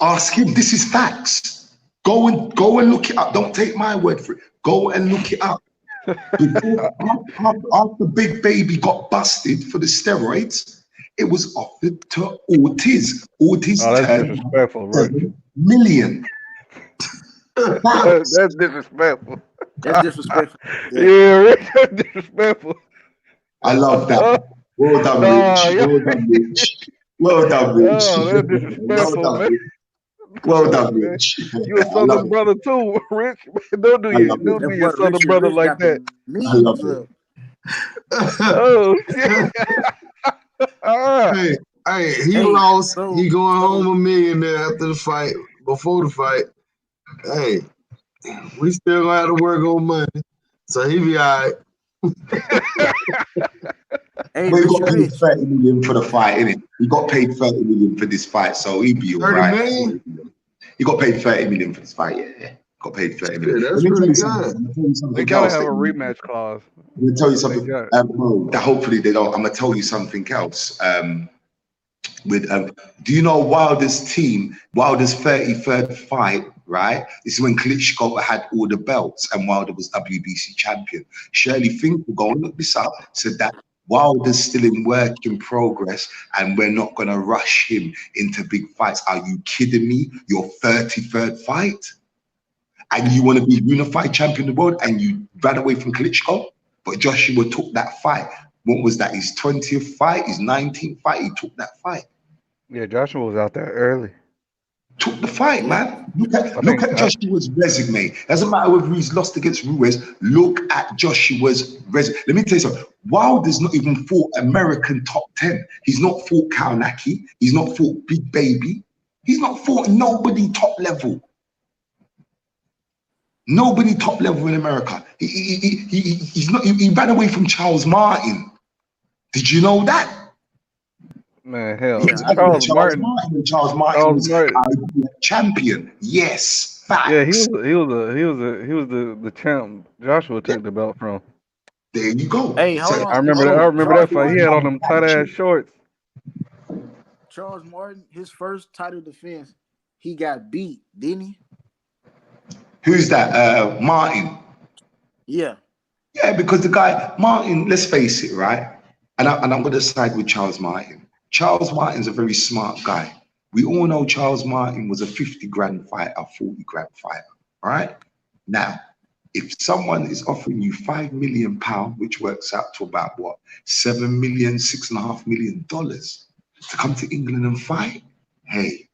Ask him. This is facts. Go and look it up. Don't take my word for it. Go and look it up. After Big Baby got busted for the steroids, it was offered to Ortiz. Ortiz turned disrespectful, right? 7 million. That's disrespectful. That's disrespectful. Yeah, that's disrespectful. I love that. Well done, Rich. Well done, Rich. Well done, Rich. Oh, that's disrespectful, man. Well done, Rich. You a Southern brother too, Rich. Don't do your Southern brother like that. I love it. Oh, shit. Hey, he lost. He going home a millionaire after the fight. Before the fight, hey, we still gonna have to work on money, so he be all right. He got paid 30 million for the fight, innit? He got paid 30 million for this fight, so he'd be all right. 30 million? He got paid 30 million for this fight, yeah. Got paid 30 million. That's pretty good. They gotta have a rematch clause. I'm gonna tell you something. Hopefully they don't. I'm gonna tell you something else. Do you know Wilder's team? Wilder's 33rd fight, right? This is when Klitschko had all the belts and Wilder was WBC champion. Shirley Finkel, go and look this up, said that Wilder's still in work in progress and we're not gonna rush him into big fights. Are you kidding me? Your 33rd fight? And you want to be unified champion of the world and you ran away from Klitschko? But Joshua took that fight. What was that? His 20th fight, his 19th fight, he took that fight. Yeah, Joshua was out there early. Took the fight, man. Look at Joshua's resume. Doesn't matter whether he's lost against Ruiz. Look at Joshua's resume. Let me tell you something. Wilder's not even fought American top 10. He's not fought Kaunaki. He's not fought Big Baby. He's not fought nobody top level. Nobody top level in America. He's not. He ran away from Charles Martin. Did you know that? Man, hell, Yeah, Charles Martin was champion. Yes, facts. Yeah, he was the champ. Joshua took the belt from. There you go. Hey, hold on. I remember that fight. He had on them tight ass shorts. Charles Martin, his first title defense, he got beat, didn't he? Who's that? Martin. Yeah. Yeah, Yeah, because the guy Martin, let's face it, right? And I'm going to side with Charles Martin. Charles Martin's a very smart guy. We all know Charles Martin was a 50 grand fighter, a 40 grand fighter. All right. Now, if someone is offering you £5 million, which works out to about what, 7 million, $6.5 million to come to England and fight, hey,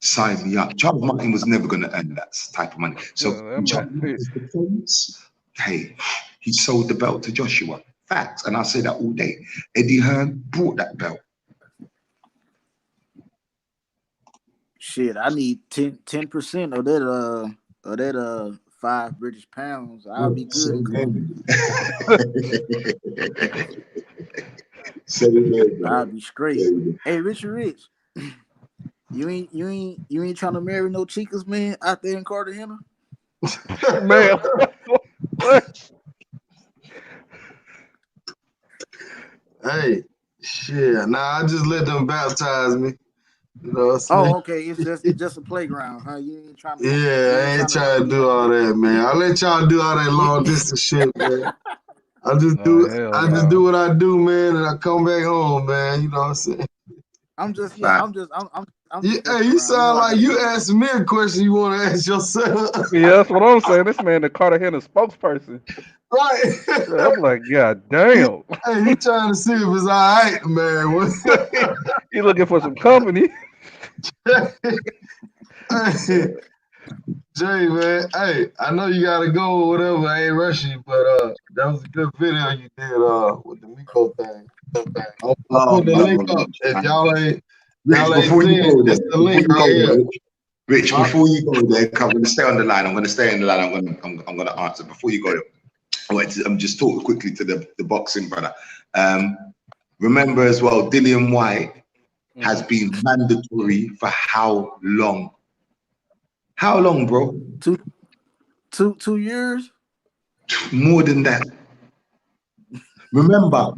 sign me up. Charles Martin was never going to earn that type of money. So Yeah, in Charles Martin's defense, hey, he sold the belt to Joshua. Facts, and I say that all day. Eddie Hearn brought that belt. Shit, I need 10% of that 5 British pounds. I'll be good and cool. I'll be straight. Hey, Richard Rich, you ain't trying to marry no chicas, man, out there in Cartagena? Man, what? Hey, shit. Nah, I just let them baptize me. You know what I'm saying? Oh, okay. It's just a playground, huh? You ain't trying to. Yeah, I ain't trying to do all that, man. I let y'all do all that long distance shit, man. I just do what I do, man, and I come back home, man. You know what I'm saying? I'm just Hey, you sound like you asked me a question you want to ask yourself. Yeah, that's what I'm saying. This man, the Cartagena spokesperson. Right. Yeah, I'm like, God damn. Hey, he trying to see if it's all right, man. He looking for some company. Hey, Jay, man. Hey, I know you gotta go or whatever. I ain't rushing you, but that was a good video you did with the Miko thing. I'll put the link up. If y'all ain't seen it, it's the link right here. Rich, before you go there, I'm going to stay on the line. I'm going to answer. Before you go there, I'm just talking quickly to the boxing brother. Remember as well, Dillian White has been mandatory for how long? How long, bro? 2 years? More than that. Remember,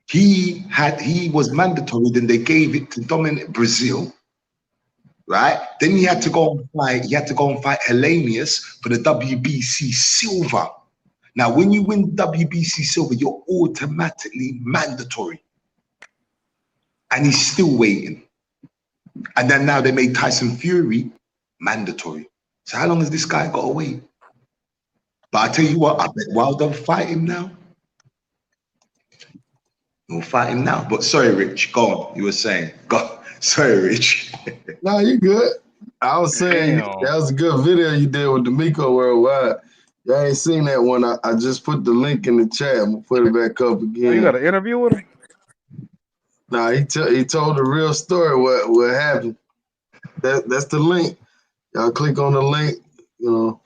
he was mandatory, then they gave it to Dominic Brazil, right? Then he had to go and fight Hellenius for the WBC silver. Now, when you win WBC silver, you're automatically mandatory. And he's still waiting. And then now they made Tyson Fury mandatory. So how long has this guy got to wait? But I tell you what, I bet Wilder fight him now. He'll fight him now. But sorry, Rich, go on. You were saying. Go. Sorry, Rich. No, you good. I was saying that was a good video you did with the Miko Worldwide. Y'all ain't seen that one. I just put the link in the chat. I'm gonna put it back up again. Oh, you got an interview with him? Nah, he told the real story what happened. That's the link. Y'all click on the link, you know,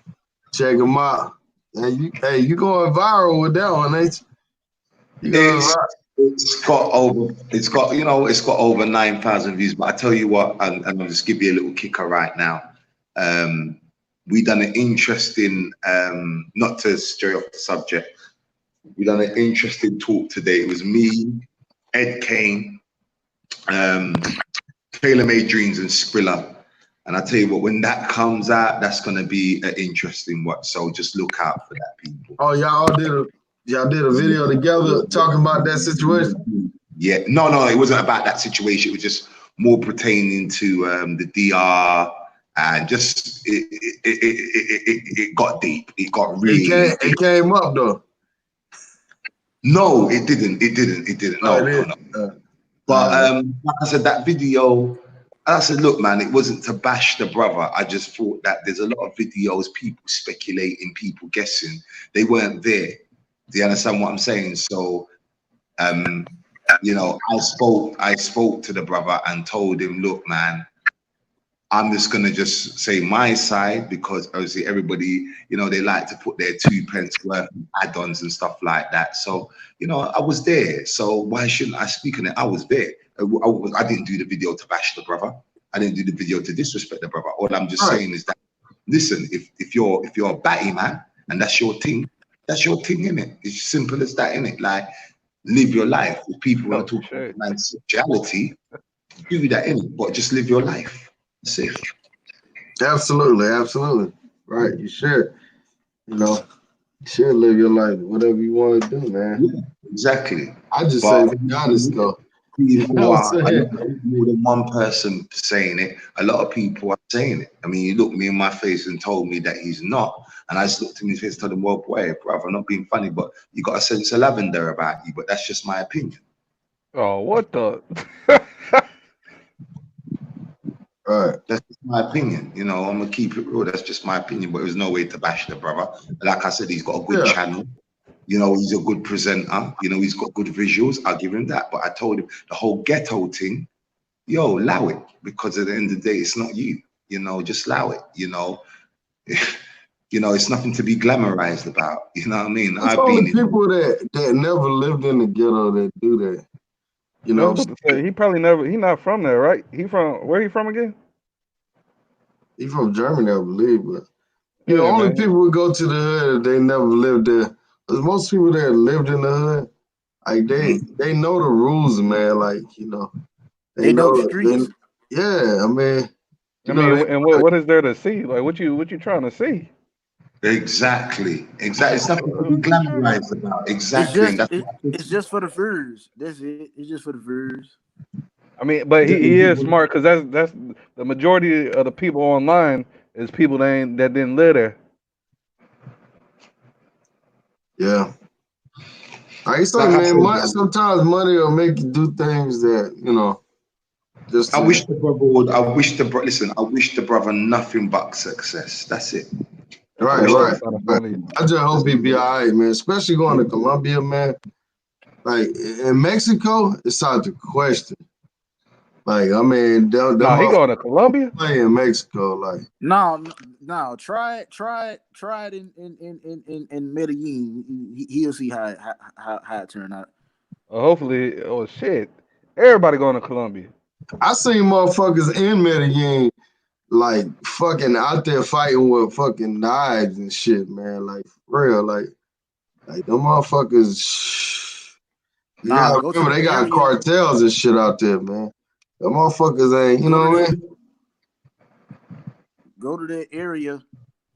check him out. And you going viral with that one, ain't you? It's got over 9,000 views. But I tell you what, and I'll just give you a little kicker right now. We done an interesting, not to stray off the subject, we done an interesting talk today. It was me, Ed Kane, Taylor Made Dreams, and Skrilla. And I tell you what, when that comes out, that's gonna be an interesting watch. So just look out for that, people. Oh, y'all did a video together talking about that situation? Yeah, no, it wasn't about that situation. It was just more pertaining to the DR, and just it got deep. It got really. It came up though. No, it didn't. No. But like I said, that video. I said, look, man, it wasn't to bash the brother. I just thought that there's a lot of videos, people speculating, people guessing. They weren't there. Do you understand what I'm saying? So, you know, I spoke to the brother and told him, look, man, I'm just gonna just say my side, because obviously everybody, you know, they like to put their 2 pence worth of add-ons and stuff like that. So, you know, I was there. So why shouldn't I speak on it? I was there. I didn't do the video to bash the brother. I didn't do the video to disrespect the brother. All I'm just saying is that, listen, if you're a batty man and that's your thing, innit? It's simple as that, innit? Like, live your life. If people want to talk about man's sexuality, do that, innit? But just live your life. That's it. Absolutely. Right, you should. You know, you should live your life, whatever you want to do, man. Yeah, exactly. I just say, But be honest though. You know people what are I'm a saying? lot more than one person saying it. A lot of people are saying it. I mean, you looked me in my face and told me that he's not. And I just looked him in his face and told him, well, boy, brother, I'm not being funny, but you got a sense of lavender about you. But that's just my opinion. Oh, what the? Right. That's just my opinion. You know, I'm gonna keep it real. That's just my opinion. But there's no way to bash the brother. Like I said, he's got a good Yeah. channel. You know, he's a good presenter. You know, he's got good visuals. I'll give him that. But I told him the whole ghetto thing, yo, allow it. Because at the end of the day, it's not you. You know, just allow it. You know, it's nothing to be glamorized about. You know what I mean? It's I've only been in people that never lived in the ghetto that do that. You Yeah, I know, was about to say he probably never. He not from there, right? He from where? He from again? he from Germany, I believe, but Yeah, only man. people who go to the hood they never lived there. 'Cause most people that lived in the hood, like they know the rules, man. Like they They know the know they. streets. Yeah, I mean, I mean, they. and what is there to see? Like, what you trying to see? exactly. It's nothing to be What you trying to glamorized see? about. It's Exactly. And just that's it, what I it's just for the furs. That's it. It's just for the furs. I mean, but he is said. smart because that's the majority of the people online is people that didn't live there. Yeah, like I say, Like I man. said, Sometimes money will make you do things that just I to. wish the brother would. I wish the bro. Listen, I wish the brother nothing but success. That's it. That's I a Right, wish the word, right. brother son of Right. Billy. I just hope he be nothing all right, man. Especially going to Colombia, man. Like in Mexico, it's out the question. Like, I mean, them No, he motherfuckers going to Colombia. play in Mexico. Like, No. Try it in Medellin. He'll see how it turn out. Hopefully, oh shit, everybody going to Colombia. I seen motherfuckers in Medellin, like, fucking out there fighting with fucking knives and shit, man. Like, for real. Like them motherfuckers, you Nah, gotta go to remember, the they got area. cartels and shit out there, man. The motherfuckers ain't, you Go to know what I the mean? go to that area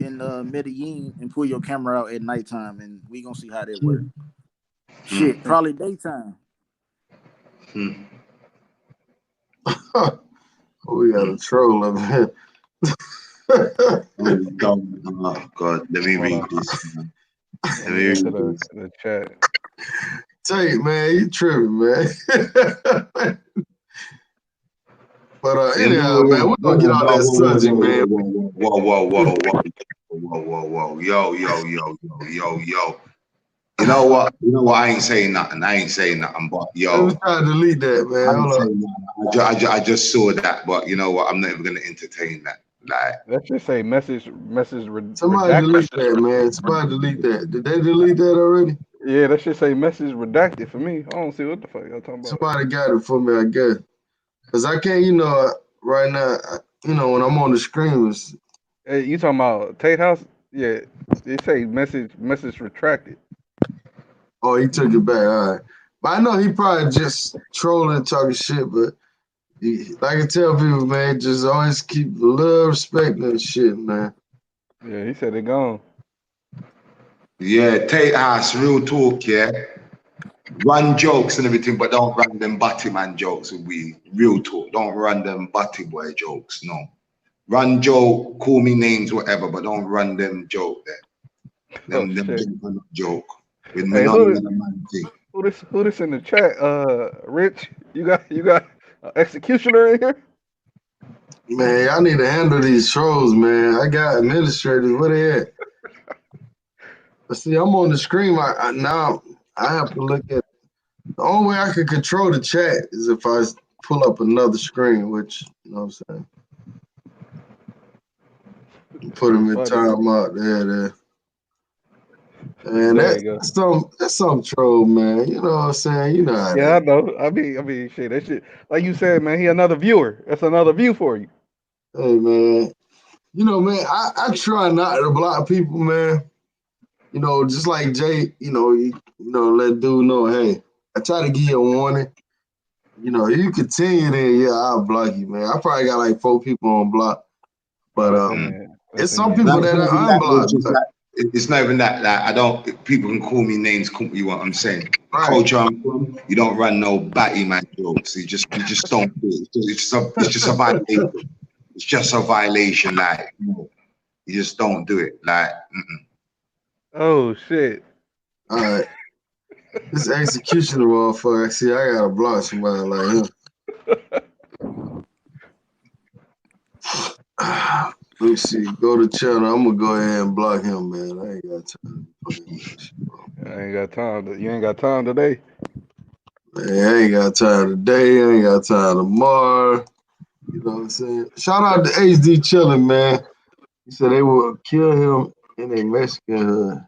in Medellin and pull your camera out at nighttime, and we gonna see how that works. Shit, probably daytime. We got a troll up here. Oh God, let me Hold read on, this. let Let me me go read to this. the chat. Tate, man, you tripping, man. But You anyhow, know, man, we're gonna get out that subject, man. whoa, yo. You know what? I ain't saying nothing. I ain't saying nothing. But Let me yo, try to delete that, I man. ain't Hold on. saying nothing. I just saw that. But you know what? I'm not even gonna entertain that. Like, Let's just say message Somebody redacted. delete that, man. Somebody delete that. Did they delete that already? Yeah, that should say message redacted for me. I don't see what the fuck y'all talking about. Somebody got it for me, I guess. Cause I can't, right now, when I'm on the screen, Hey, you talking about Tate House? Yeah, they say message retracted. oh, he took it back. All right. But I know he probably just trolling, talking shit, but like I tell people, man, just always keep a little respect and shit, man. Yeah, he said it gone. yeah, Tate House, real talk, yeah. Run jokes and everything, but don't run them batty man jokes. We real talk. Don't run them batty boy jokes. No. Run joke, call me names, whatever, but don't run them joke there. Oh Them shit. jokes are not joke. With me Hey, not in the man thing. who this in the chat? Rich, you got executioner in here? Man, I need to handle these trolls, man. I got administrators. Where they at? But see, I'm on the screen. Now I have to look at. The only way I can control the chat is if I pull up another screen, which you know what I'm saying. This Put shit them in funny. timeout. There. And There you go. that's some troll, man. You know what I'm saying? You know how Yeah, I that. know. I mean, shit. That shit, like you said, man. He another viewer. That's another view for you. Hey, man. Man, I try not to block people, man. Just like Jay, let dude know, hey, I try to give you a warning. You continue, then yeah, I'll block you, man. I probably got like 4 people on block, Oh, but that's a man. That's it's a some man. people Like, that maybe are that was unblocked. just But like, it's not even that. Like, I don't. People can call me names. Call me what I'm saying. The Right. culture I'm from, you don't run no batty man jokes. You just don't do it. It's just a violation. It's just a violation. Like you just don't do it. Like. Oh shit. All right. This executioner motherfucker. See, I gotta block somebody like him. Let me see. Go to channel. I'm gonna go ahead and block him, man. I ain't got time to play with this shit, bro. I ain't got time. You ain't got time today. Man, I ain't got time today. I ain't got time tomorrow. You know what I'm saying? Shout out to HD Chillin', man. He said they will kill him in a Mexican hood.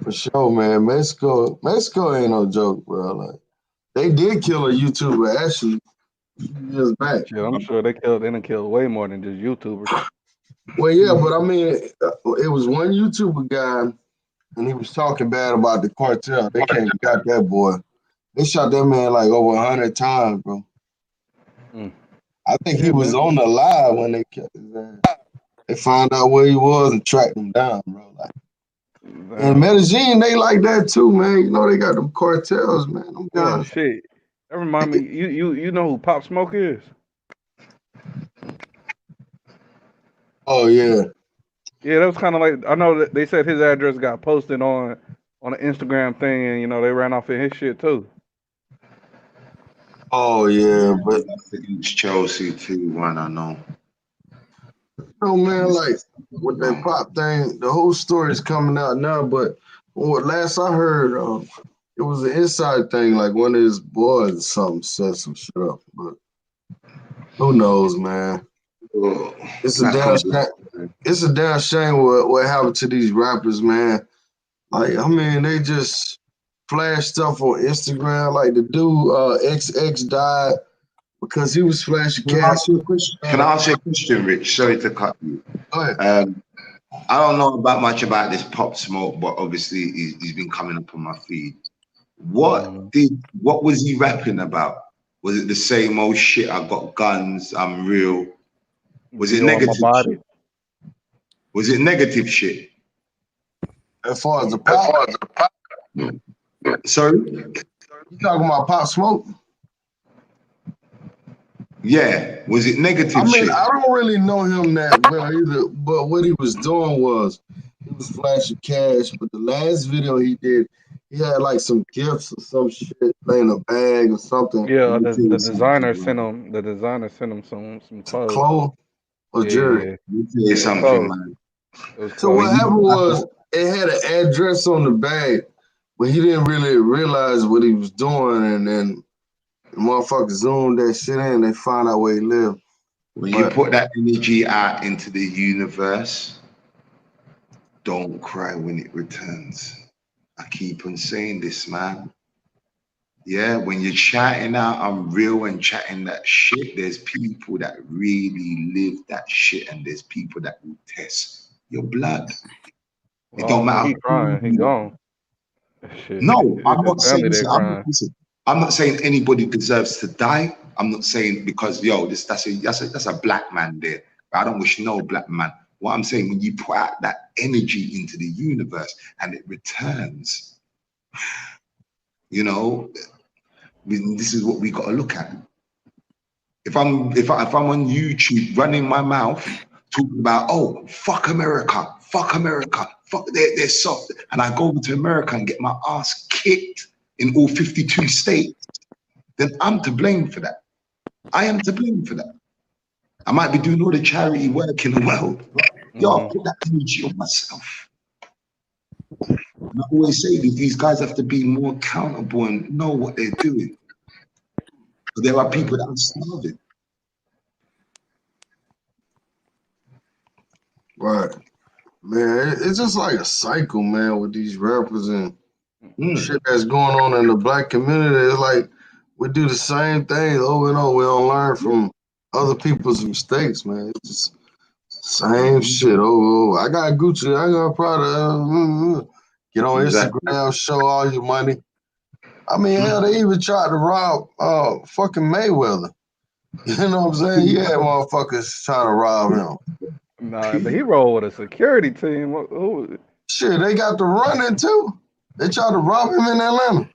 For sure, man. Mexico ain't no joke, bro. Like, they did kill a YouTuber actually a few years back. Shit, I'm sure they done killed way more than just YouTubers. Well, yeah, but I mean, it was one YouTuber guy, and he was talking bad about the cartel. They came and got that boy. They shot that man like over 100 times, bro. I think he was on the live when they kept his ass. They found out where he was and tracked him down, bro. Like, and Medellin, they like that too, man. You know, they got them cartels, man. Them guys. Shit. That remind me, you know who Pop Smoke is? Oh yeah. Yeah, that was kind of like, I know that they said his address got posted on an Instagram thing, and you know they ran off of his shit too. Oh yeah, but It's Chelsea 2-1. I know. No man, like with that Pop thing, the whole story is coming out now. But what last I heard, it was an inside thing. Like one of his boys or something said some shit up. But who knows, man? It's a damn shame. It's a damn shame what happened to these rappers, man. Like I mean, they just flash stuff on Instagram. Like the dude XX died because he was flashing Can I cash. ask you a question, Rich? Sorry to cut you. Go ahead. I don't know much about this Pop Smoke, but obviously he's been coming up on my feed. What was he rapping about? Was it the same old shit? I got guns. I'm real. Was it negative shit? Was it negative shit? As far as the Pop, sorry, you talking about Pop Smoke? Yeah, was it negative I mean, shit? I don't really know him that well either, but what he was doing was he was flashing cash. But the last video he did, he had like some gifts or some shit in a bag or something. Yeah, the designer sent him. The designer sent him some clothes. Clothes or jewelry. Yeah, something, man. So what happened was it had an address on the bag, but he didn't really realize what he was doing, and then the motherfuckers zoomed that shit in. They found out where he lived. When you put that energy out into the universe, don't cry when it returns. I keep on saying this, man. Yeah, when you're chatting out, I'm real and chatting that shit. There's people that really live that shit, and there's people that will test your blood. It don't matter. He crying. He gone. Shit. No, I'm not saying. Listen, I'm not saying anybody deserves to die. I'm not saying because that's a black man there. I don't wish no black man. What I'm saying, when you put out that energy into the universe and it returns, you know, this is what we got to look at. If I'm on YouTube running my mouth talking about, oh, fuck America, fuck they're soft, and I go over to America and get my ass kicked in all 52 states, then I'm to blame for that. I am to blame for that. I might be doing all the charity work in the world, but I'll put that energy on myself. And I always say that these guys have to be more accountable and know what they're doing. But there are people that are starving. Right. Man, it's just like a cycle, man, with these rappers and shit that's going on in the black community. It's like we do the same thing over and over. We don't learn from other people's mistakes, man. It's just same shit over. I got Gucci. I got Prada. Get on Instagram, show all your money. I mean, hell, they even tried to rob fucking Mayweather. You know what I'm saying? He had motherfuckers trying to rob him. Nah, but he rolled with a security team. Shit, they got the running too. They tried to rob him in Atlanta.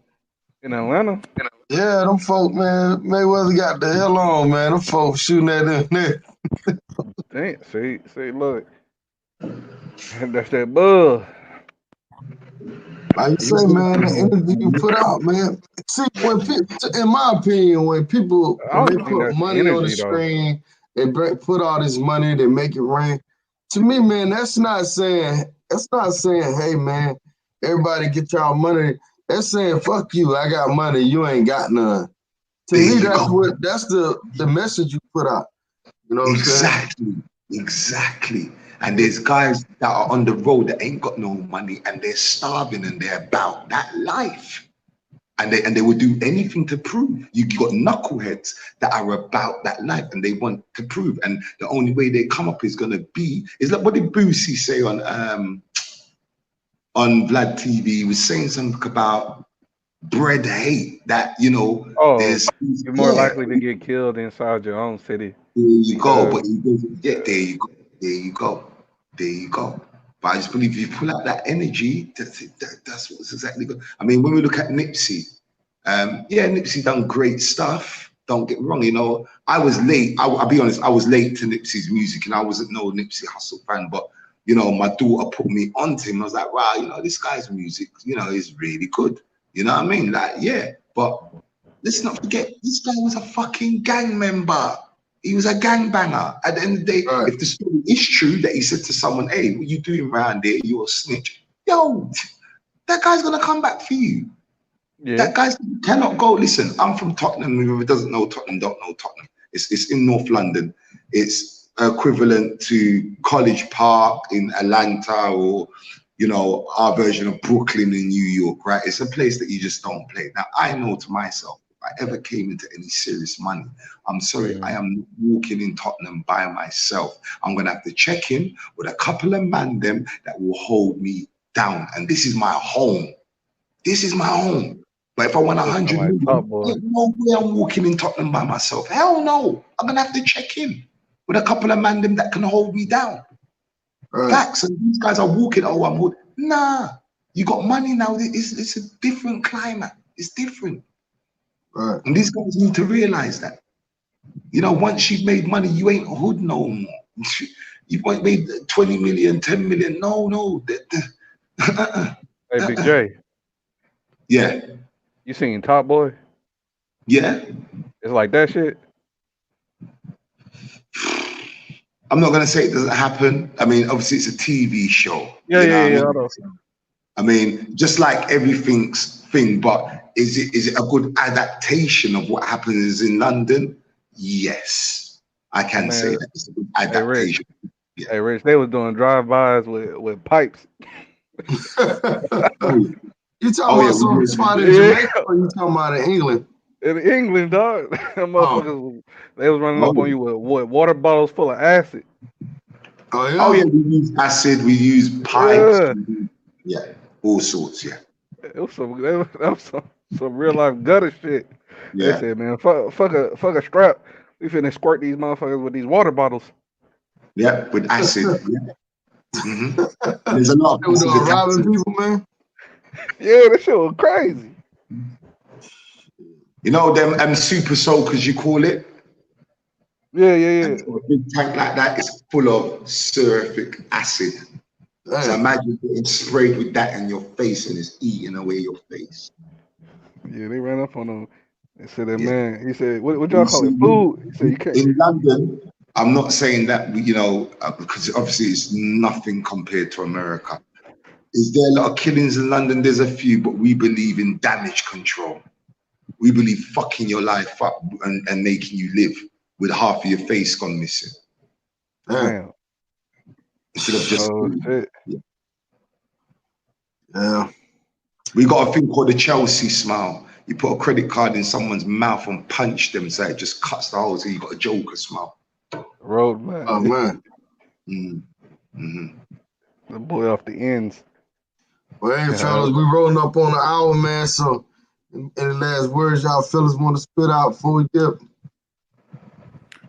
In Atlanta? Yeah, them folk, man. Mayweather got the hell on, man. Them folks shooting at him there. Damn, see, look. That's that buzz. Like you say, man, the energy you put out, man. See, in my opinion, when they think put that's money on the energy though. screen, they put all this money, they make it rain. To me, man, that's not saying, hey, man, everybody get y'all money. That's saying, fuck you, I got money, you ain't got none. To me, that's the message you put out. You know what I'm saying? Exactly. And there's guys that are on the road that ain't got no money and they're starving and they're about that life. And they will do anything to prove. You got knuckleheads that are about that life and they want to prove. And the only way they come up is gonna be like what did Boosie say on Vlad TV? He was saying something about bread hate, that there's you're more likely to get killed inside your own city. There you go, but there you go. But I just believe if you pull out that energy, that's what's exactly good. I mean, when we look at Nipsey, Nipsey done great stuff. Don't get me wrong, I was late. I'll be honest, I was late to Nipsey's music, and I wasn't no Nipsey Hussle fan. But my daughter put me onto him. I was like, wow, this guy's music, is really good. You know what I mean? Like, yeah. But let's not forget, this guy was a fucking gang member. He was a gangbanger. At the end of the day, if the story is true that he said to someone, hey, what you doing around there? You're a snitch. Yo, that guy's going to come back for you. Yeah. That guy cannot go. Listen, I'm from Tottenham. Whoever doesn't know Tottenham, don't know Tottenham. It's in North London. It's equivalent to College Park in Atlanta, or, our version of Brooklyn in New York, right? It's a place that you just don't play. Now, I know to myself, I ever came into any serious money, I'm sorry, I am walking in Tottenham by myself. I'm gonna have to check in with a couple of man them that will hold me down. And this is my home. But if I want 100 million, there's no way I'm walking in Tottenham by myself. Hell no. I'm gonna have to check in with a couple of man them that can hold me down. Facts. And these guys are walking, I'm hood. Nah, you got money now. It's a different climate. It's different. And these guys need to realize that. Once you've made money, you ain't hood no more. You've made 20 million, 10 million. No. Hey, Big J. Yeah. You seen Top Boy? Yeah. It's like that shit. I'm not gonna say it doesn't happen. I mean, obviously it's a TV show. Yeah. I know. I mean, just like everything's thing, but is it a good adaptation of what happens in London? Yes, I can say that it's a good adaptation. Hey, Rich, they was doing drive-bys with pipes. You talking about some spot in Jamaica, or you talking about in England? In England, dog. Motherfuckers, they was running up on you with water bottles full of acid. Oh yeah. We use acid. We use pipes. Yeah, all sorts. Yeah. It was some real life gutter shit. Yeah. They said, man, fuck a strap. We finna squirt these motherfuckers with these water bottles. Yeah, with acid. There's a lot of robbing people, man. Yeah, that shit was crazy. Them super soakers, you call it? Yeah. And a big tank like that is full of surific acid. So imagine getting sprayed with that in your face and it's eating away your face. Yeah, they ran up on him. They said that man. He said, "What y'all call it? Food?" He said, "You can't." In London, I'm not saying that because obviously it's nothing compared to America. Is there a lot of killings in London? There's a few, but we believe in damage control. We believe fucking your life up and making you live with half of your face gone missing. Damn. Instead of just yeah. We got a thing called the Chelsea smile. You put a credit card in someone's mouth and punch them, so it just cuts the holes. So you got a Joker smile. Road man. Oh man. The boy off the ends. Well, hey, fellas, we rolling up on the hour, man. So, in the last words, y'all fellas want to spit out before we dip?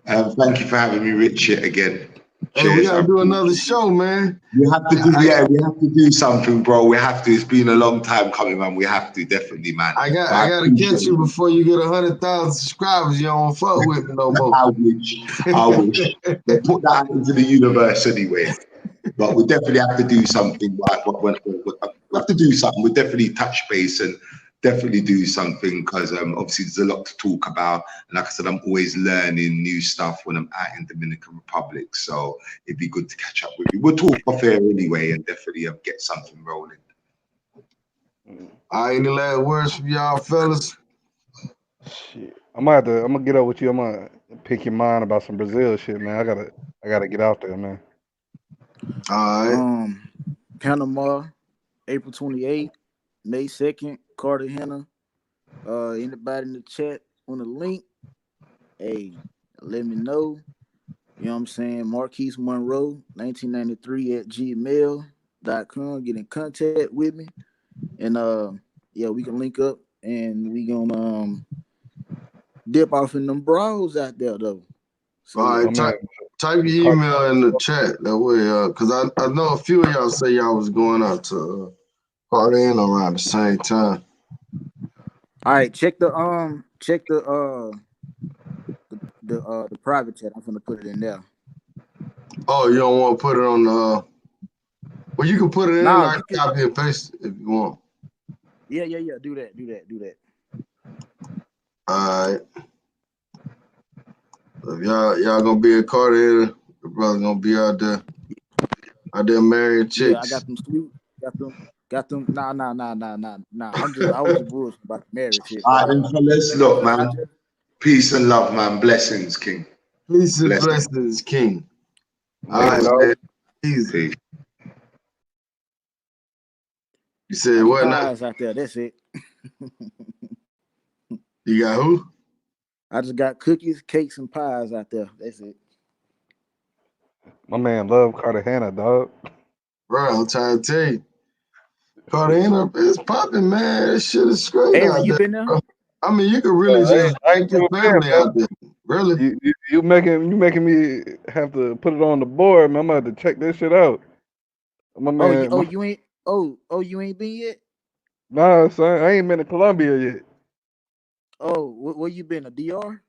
Thank you for having me, Richard, again. Hey, we Cheers. gotta do another show, man. We have to do, we have to do something, bro. We have to. It's been a long time coming, man. We have to, definitely, man. I But I gotta appreciate catch you it. before you get 100,000 subscribers. You don't fuck with me no more. I wish. I wish. But put that out into the universe anyway. But we definitely have to do something. We have to do something. We definitely touch base and definitely do something because obviously there's a lot to talk about. And like I said, I'm always learning new stuff when I'm out in Dominican Republic. So it'd be good to catch up with you. We'll talk off air anyway and definitely get something rolling. All right, any last words from y'all, fellas? Shit. I'm gonna get up with you. I'm gonna pick your mind about some Brazil shit, man. I gotta get out there, man. All right. Panama, April 28th, May 2nd, Cartagena. Anybody in the chat on the link? Hey, let me know. You know what I'm saying? Marquise Monroe, 1993 at gmail.com. Get in contact with me. And yeah, we can link up and we gonna dip off in them brawls out there though. So All right, type your email in the chat. That way, because I know a few of y'all say y'all was going out to Cartagena around the same time. all right, check the private chat. I'm gonna put it in there. Oh, you don't want to put it on the well, you can put it in Nah, and I can copy and paste it if you want. Yeah. Do that. All right. If y'all gonna be in Cartagena, the brother gonna be out there marrying chicks. Yeah, I got them sweet. Got them. Nah. I was just bullshit about the marriage shit. All right, then, fellas, look, man. Peace and love, man. Blessings, King. Peace and blessings, King. All right, man. Easy. Peace. You said what now? Pies out there. That's it. You got who? I just got cookies, cakes, and pies out there. That's it. My man love Cartagena, dog. Bro, I'm trying to tell you. Cartagena is popping, man. That shit is great Aaron, out you there. been there? Bro. I mean, you can really just take your family out there. Really? You making me have to put it on the board, man. I'm gonna have to check this shit out. My man, you ain't been yet? nah, son, I ain't been to Colombia yet. Oh, where you been? A DR?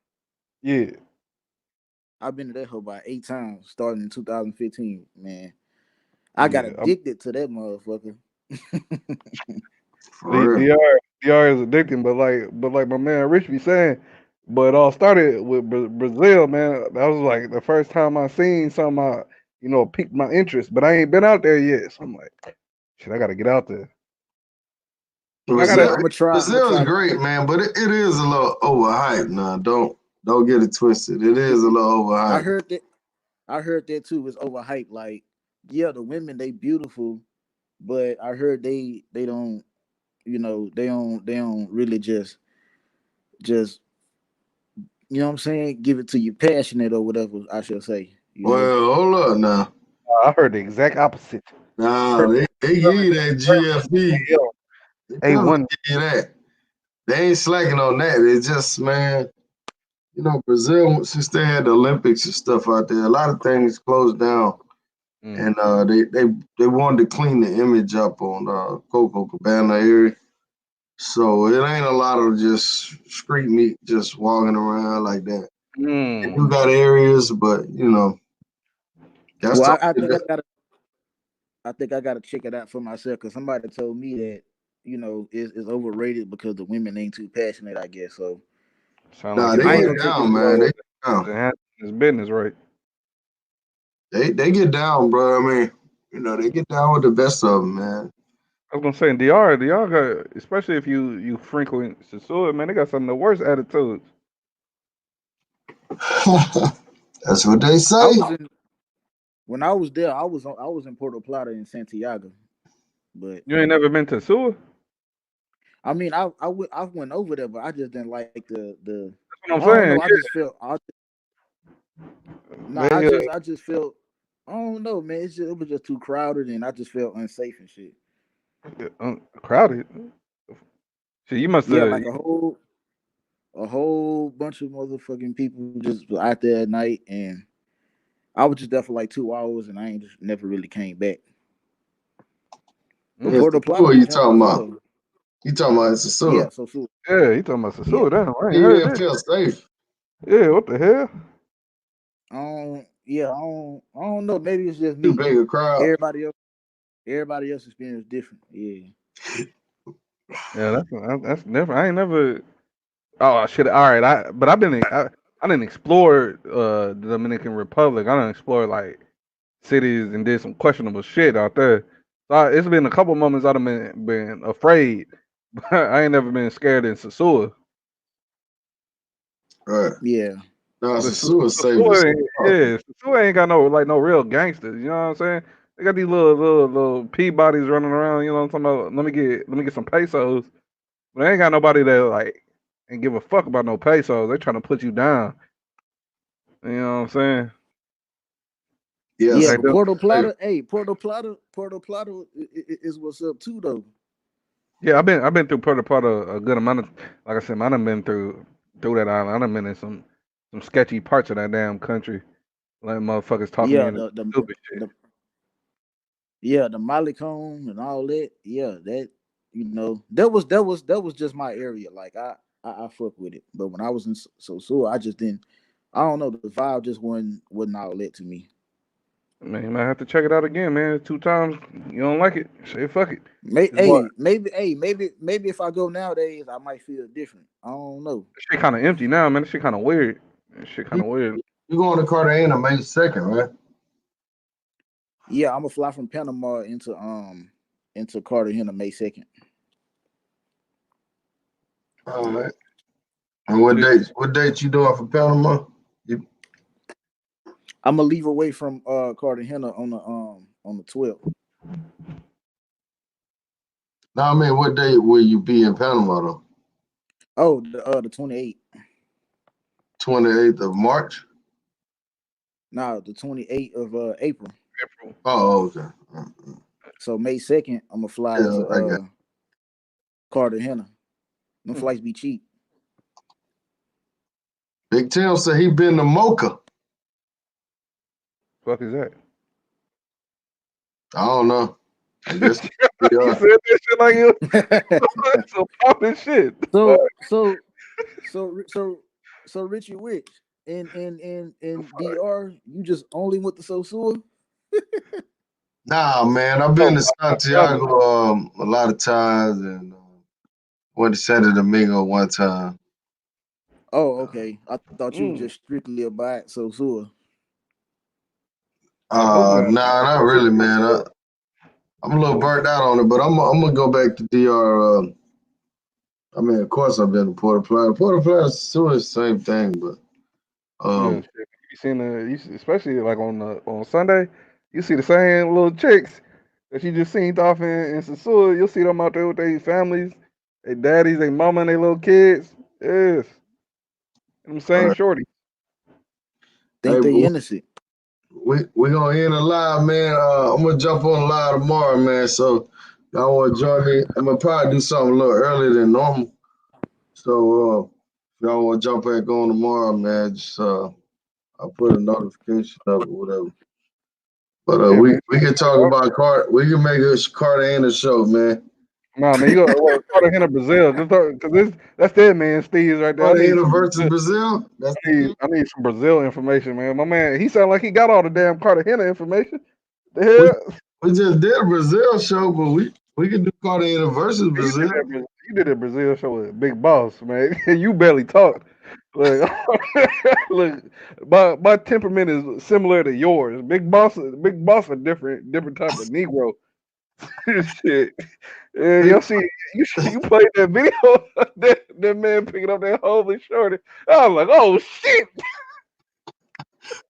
Yeah. I've been to that hoe about 8 times, starting in 2015. Man, I got addicted to that motherfucker. DR is addicting, but like my man Rich be saying, but it all started with Brazil, man. That was like the first time I seen something, piqued my interest. But I ain't been out there yet, so I'm like, shit, I gotta get out there. Brazil is great, man, but it is a little overhyped now. Don't get it twisted. It is a little overhyped. I heard that too. It's overhyped. Like, yeah, the women they beautiful, but I heard they don't, they don't really just you know what I'm saying, give it to you passionate or whatever I should say. Well, hold up now. I heard the exact opposite. Nah, they give you that GFE. They give you that. They ain't slacking on that. It's just, man, Brazil, since they had the Olympics and stuff out there, a lot of things closed down. And they wanted to clean the image up on Coco Cabana area. So it ain't a lot of just street meat just walking around like that. You got areas, but that's well, I think I gotta check it out for myself because somebody told me that it's overrated because the women ain't too passionate. I guess so. Nah, they get down, man. They get down. His business, right? They get down, bro. I mean, they get down with the best of them, man. I was gonna say in DR got, especially if you frequent Sasua, man, they got some of the worst attitudes. That's what they say. When I was there, I was in Puerto Plata in Santiago, but you ain't never been to Sasua? I mean, I went over there, but I just didn't like the. That's what I'm saying. I just felt. I just felt. I don't know, man. It was just too crowded, and I just felt unsafe and shit. Crowded. So you must have like a whole bunch of motherfucking people just out there at night, and I was just there for like 2 hours, and I ain't just never really came back. But Mm. It's Puerto the Plata tour was you jumping talking too about. though. You talking about it's a Yeah, sewer. so soon. Yeah, you talking about Yeah. Sasua? Damn, I ain't You heard didn't this. feel safe. Yeah, what the hell? Yeah, I don't know. Maybe it's just Too me. big a crowd. Everybody else experience different. Yeah. Yeah, that's different. I ain't never. Oh shit! All right, but I didn't explore the Dominican Republic. I didn't explore like cities and did some questionable shit out there. So it's been a couple moments I've been afraid, but I ain't never been scared in Sasua. Right. Yeah. No, it's But a sewer safe as Sasua ain't, fuck. yeah, Sasua ain't got no real gangsters. You know what I'm saying? They got these little Peabodies running around. You know what I'm talking about? Let me get some pesos. But they ain't got nobody that like and give a fuck about no pesos. They trying to put you down. You know what I'm saying? Yes, Yeah, Like but the, Puerto Plata is what's up too though. yeah, I've been through Puerto Plata a good amount of, like I said, I done been through that island. I done been in some sketchy parts of that damn country. Like motherfuckers talking me Yeah, into stupid shit. the Malecon and all that. Yeah, that that was just my area. Like I fuck with it. But when I was in so I just didn't. I don't know. The vibe just wasn't all that to me. Man, you might have to check it out again, man. 2 times you don't like it, say fuck it. Boy, Maybe if I go nowadays, I might feel different. I don't know. that shit kind of empty now, man. That shit kind of weird. That shit kind you of weird. you going to Cartagena May 2nd, right? Yeah, I'm gonna fly from Panama into Cartagena May 2nd. All right. And What is what date you doing for Panama? You, I'm gonna leave away from Cartagena on the 12th. now I mean, what date will you be in Panama though? Oh, the 28th. 28th of March. No, the 28th of April. April? Oh, okay. So May 2nd, I'm gonna fly Yeah, to I got. Cartagena. Them Hmm, flights be cheap. Big Tim said he been to Mocha. fuck is that? I don't know. I guess. You Yeah. said that shit like you some popping shit. Fuck. so so so Richie Rich in DR, you just only went to Sosua? Nah, man. I've Oh been to my God. Santiago a lot of times and went to Santo Domingo one time. Oh, okay. I thought you were Mm. just strictly about Sosua. I hope not. Nah, not really, man. I'm a little burnt out on it, but I'm gonna go back to DR. I mean, of course, I've been to Puerto Plata. Puerto Plata is still the same thing, but Yeah, um, shit. You seen especially like on Sunday, you see the same little chicks that you just seen off in Sasua. You'll see them out there with their families, their daddies, their mama, and their little kids. Yes, them same right. shorty. Hey, Think they innocent. we gonna end the live, man. I'm gonna jump on the live tomorrow, man. So y'all wanna join me? I'm gonna probably do something a little earlier than normal. So if y'all wanna jump back on tomorrow, man, just I'll put a notification up or whatever. But Yeah, man. we can talk about Cart. We can make a Cartagena show, man. Nah, man, you got Cartagena, Brazil. Because that's their man, Steve's right there. Cartagena versus Brazil. That's the game. I need some Brazil information, man. My man, he sound like he got all the damn Cartagena information. The We hell? we just did a Brazil show, but we can do Cartagena versus Brazil. You did a Brazil show with Big Boss, man. You barely talked. Look, look, my temperament is similar to yours. Big Boss, a different type of Negro. Shit. Yeah, you played that video. that man picking up that holy shorty. I was like, oh shit.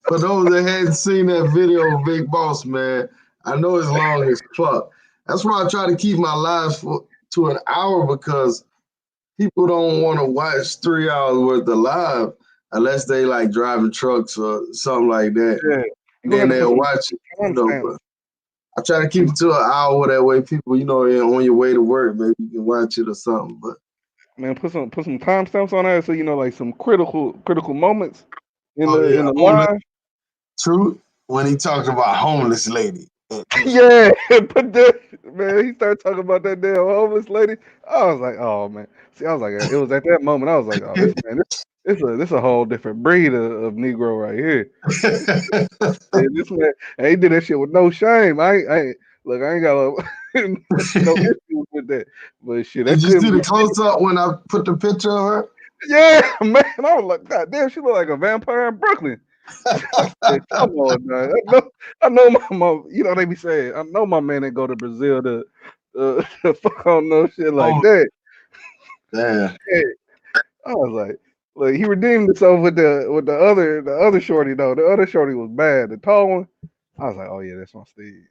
For those that hadn't seen that video of Big Boss, man, I know it's long as fuck. That's why I try to keep my lives to an hour because people don't want to watch 3 hours worth of live unless they like driving trucks or something like that. Yeah, And you're gonna then have to put they'll some watch it, timestamps. But I try to keep it to an hour that way people, on your way to work, maybe you can watch it or something. But Man, put some timestamps on that so you know like some critical moments in oh the yeah, in the moment, line. truth. when he talked about homeless lady. Yeah, but then, man, he started talking about that damn homeless lady. I was like, oh man. See, I was like, it was at that moment I was like, oh, this man, this a whole different breed of Negro right here. And this man, and he did that shit with no shame. Look, I ain't got no issues with that. But shit, Did that you see couldn't the be. close up when I put the picture of her? Yeah, man. I was like, God damn, she look like a vampire in Brooklyn. I said, come on, man. I know my, you know, they be saying, I know my man ain't go to Brazil to fuck on no shit like Oh, that. damn. Hey, I was like, look, he redeemed himself with the other shorty though. The other shorty was bad. The tall one, I was like, oh yeah, that's my Steve.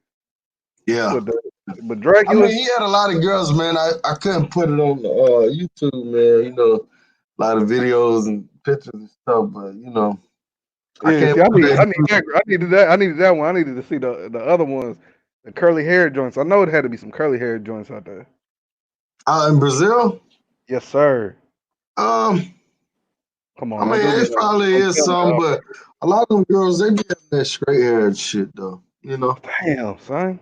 Yeah. But I mean, Dracula, he had a lot of girls, man. I couldn't put it on YouTube, man. You know, a lot of videos and pictures and stuff, but you know, I yeah. can't See, put that. I needed that one. I needed to see the other ones, the curly hair joints. I know it had to be some curly hair joints out there. Out in Brazil, Yes, sir. um, Come I on, mean, don't do me it like, probably don't is tell me. some, but a lot of them girls, they be having that straight hair and shit, though. You know, Damn, son.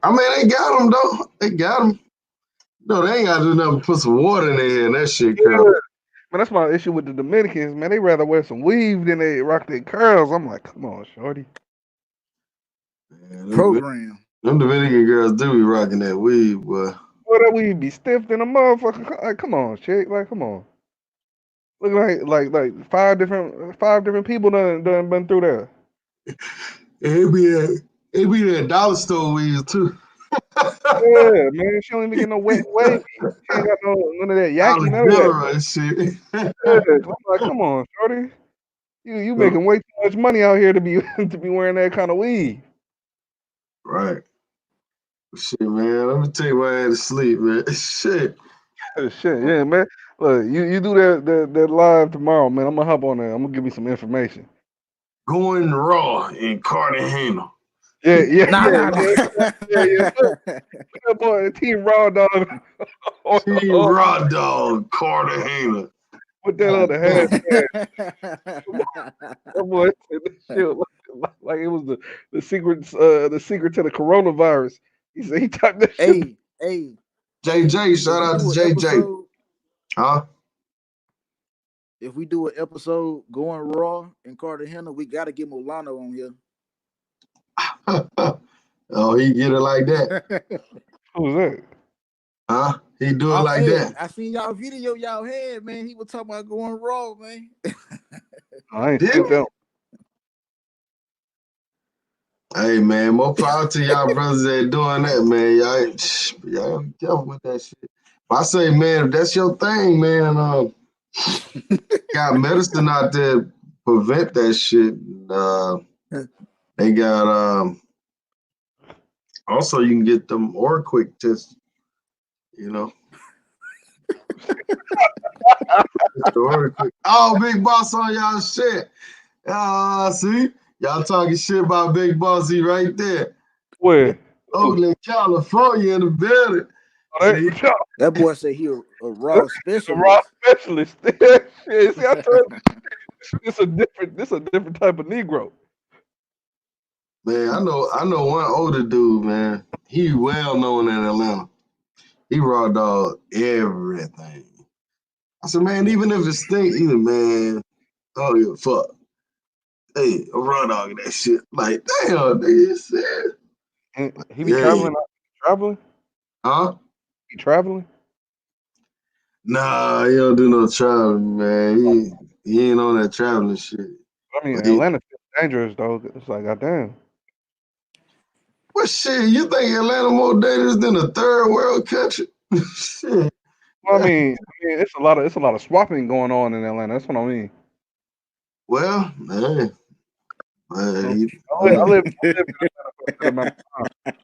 I mean, they got them, though. They got them. No, they ain't got to do nothing but put some water in their hair and that shit Yeah. curl. Man, that's my issue with the Dominicans, man. They rather wear some weave than they rock their curls. I'm like, come on, shorty. Man, Program. them Dominican girls do be rocking that weave, boy. Boy, that weave be stiff than a motherfucker. Like, come on, chick. Like, come on. Look like five different people done been through there. It be that dollar store weave, too. Yeah, man. She don't even get no wet wavy. She ain't got none of that Dollar yaki, none of that. General and shit. Yeah, I'm like, come on, shorty. You making way too much money out here to be to be wearing that kind of weave. Right. Shit, man. Let me take my ass to sleep, man. Shit. Shit, yeah, man. Look, you do that live tomorrow, man. I'm gonna hop on there. I'm gonna give you some information. Going raw in Cartagena. Yeah, yeah, Nah, yeah, nah, nah. yeah. Put that boy Team Raw Dog Team Raw Dog, Cartagena. put that on the hashtag. That boy said this shit like it was the secret to the coronavirus. He said he typed that shit. hey, JJ, if shout we out to do an JJ. episode, Huh? if we do an episode going raw in Cartagena, we gotta get Milano on here. Oh, he get it like that. Who's that? Huh? He do it like Hey, that. I seen y'all video y'all had, man. He was talking about going raw, man. I ain't seen Didn't he? that. Hey man, more power to y'all brothers that doing that, man. Y'all be careful with that shit. I say, man, if that's your thing, man, got medicine out there to prevent that shit. They got also you can get them or quick tests, you know. Oh, big boss on y'all shit. See? Y'all talking shit about Big Bossy right there. Where? Oakland, California in the building. Oh, See? That boy said he a raw the raw specialist. specialist. Shit, see, I told you, this a different type of Negro. Man, I know one older dude, man. He well known in Atlanta. He raw dog everything. I said, man, even if it stink, either man, I don't give a fuck. Hey, I'm raw dogging that shit. Like, damn, nigga, said. And he be Yeah. traveling. Huh? He traveling. Nah, he don't do no traveling, man. He ain't on that traveling shit. I mean, But Atlanta's still dangerous though. It's like, goddamn. what shit? You think Atlanta more dangerous than a third world country? Shit. Well, it's a lot of swapping going on in Atlanta. That's what I mean. Well, hey, I live in Atlanta for a good amount of time.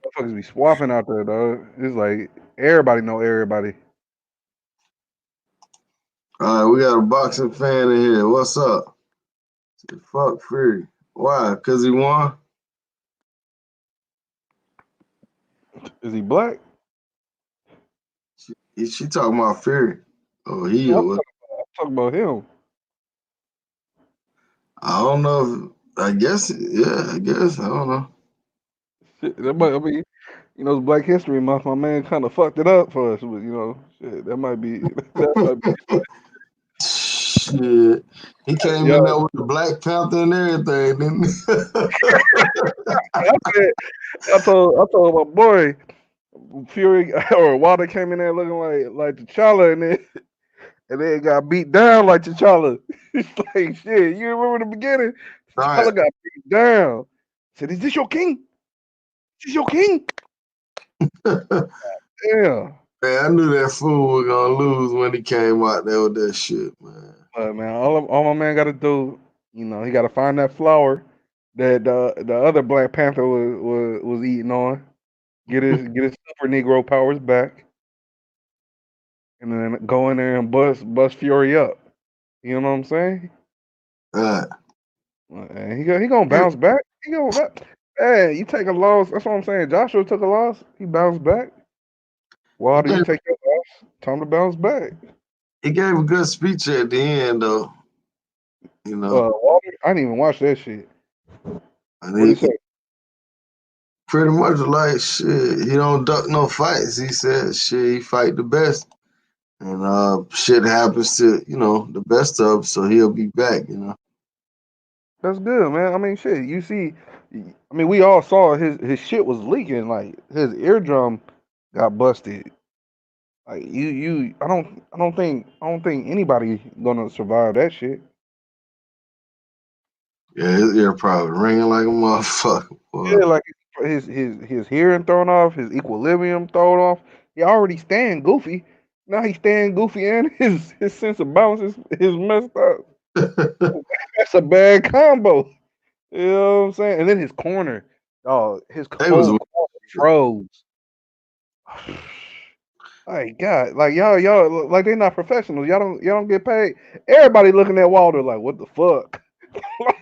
Motherfuckers be swapping out there, though. It's like everybody know everybody. all right, we got a boxing fan in here. What's up? Fuck Fury. Why? Cause he won? Is he black? She talking about Fury. Oh, he No, or what? I'm talking about him. I don't know I guess, yeah, I guess. I don't know. Shit, that might. I mean, it's Black History Month. My man kind of fucked it up for us, but shit, that might be. That might be. Shit. He came Yeah, in there with the Black Panther and everything, didn't he? I said, I told my boy Fury or Wilder came in there looking like T'Challa, and then got beat down like T'Challa. It's like shit. You remember the beginning? Right. T'Challa got beat down. Said, "Is this your king? Is this your king?" Yeah. Man, I knew that fool was gonna lose when he came out there with that shit, man. But man, all my man got to do, he got to find that flower that the other Black Panther was eating on. Get his super Negro powers back, and then go in there and bust Fury up. You know what I'm saying? Right. And he gonna bounce back. He gonna Hey, you take a loss. That's what I'm saying. Joshua took a loss. He bounced back. Wilder, you take your loss. Time to bounce back. He gave a good speech at the end, though. Wilder, I didn't even watch that shit. And What he say? pretty much like shit. He don't duck no fights. He said shit. He fight the best, and shit happens to the best of. So he'll be back. That's good, man. I mean, shit. You see, I mean, we all saw his shit was leaking. Like his eardrum got busted. Like I don't think anybody gonna survive that shit. Yeah, his ear probably ringing like a motherfucker. Boy. Yeah, like his hearing thrown off, his equilibrium thrown off. He already staying goofy. Now he's staying goofy, and his sense of balance is messed up. That's a bad combo. You know what I'm saying? And then his corner, his They was whole corner froze. Like God, like y'all, like they're not professionals. Y'all don't get paid. Everybody looking at Wilder like, what the fuck?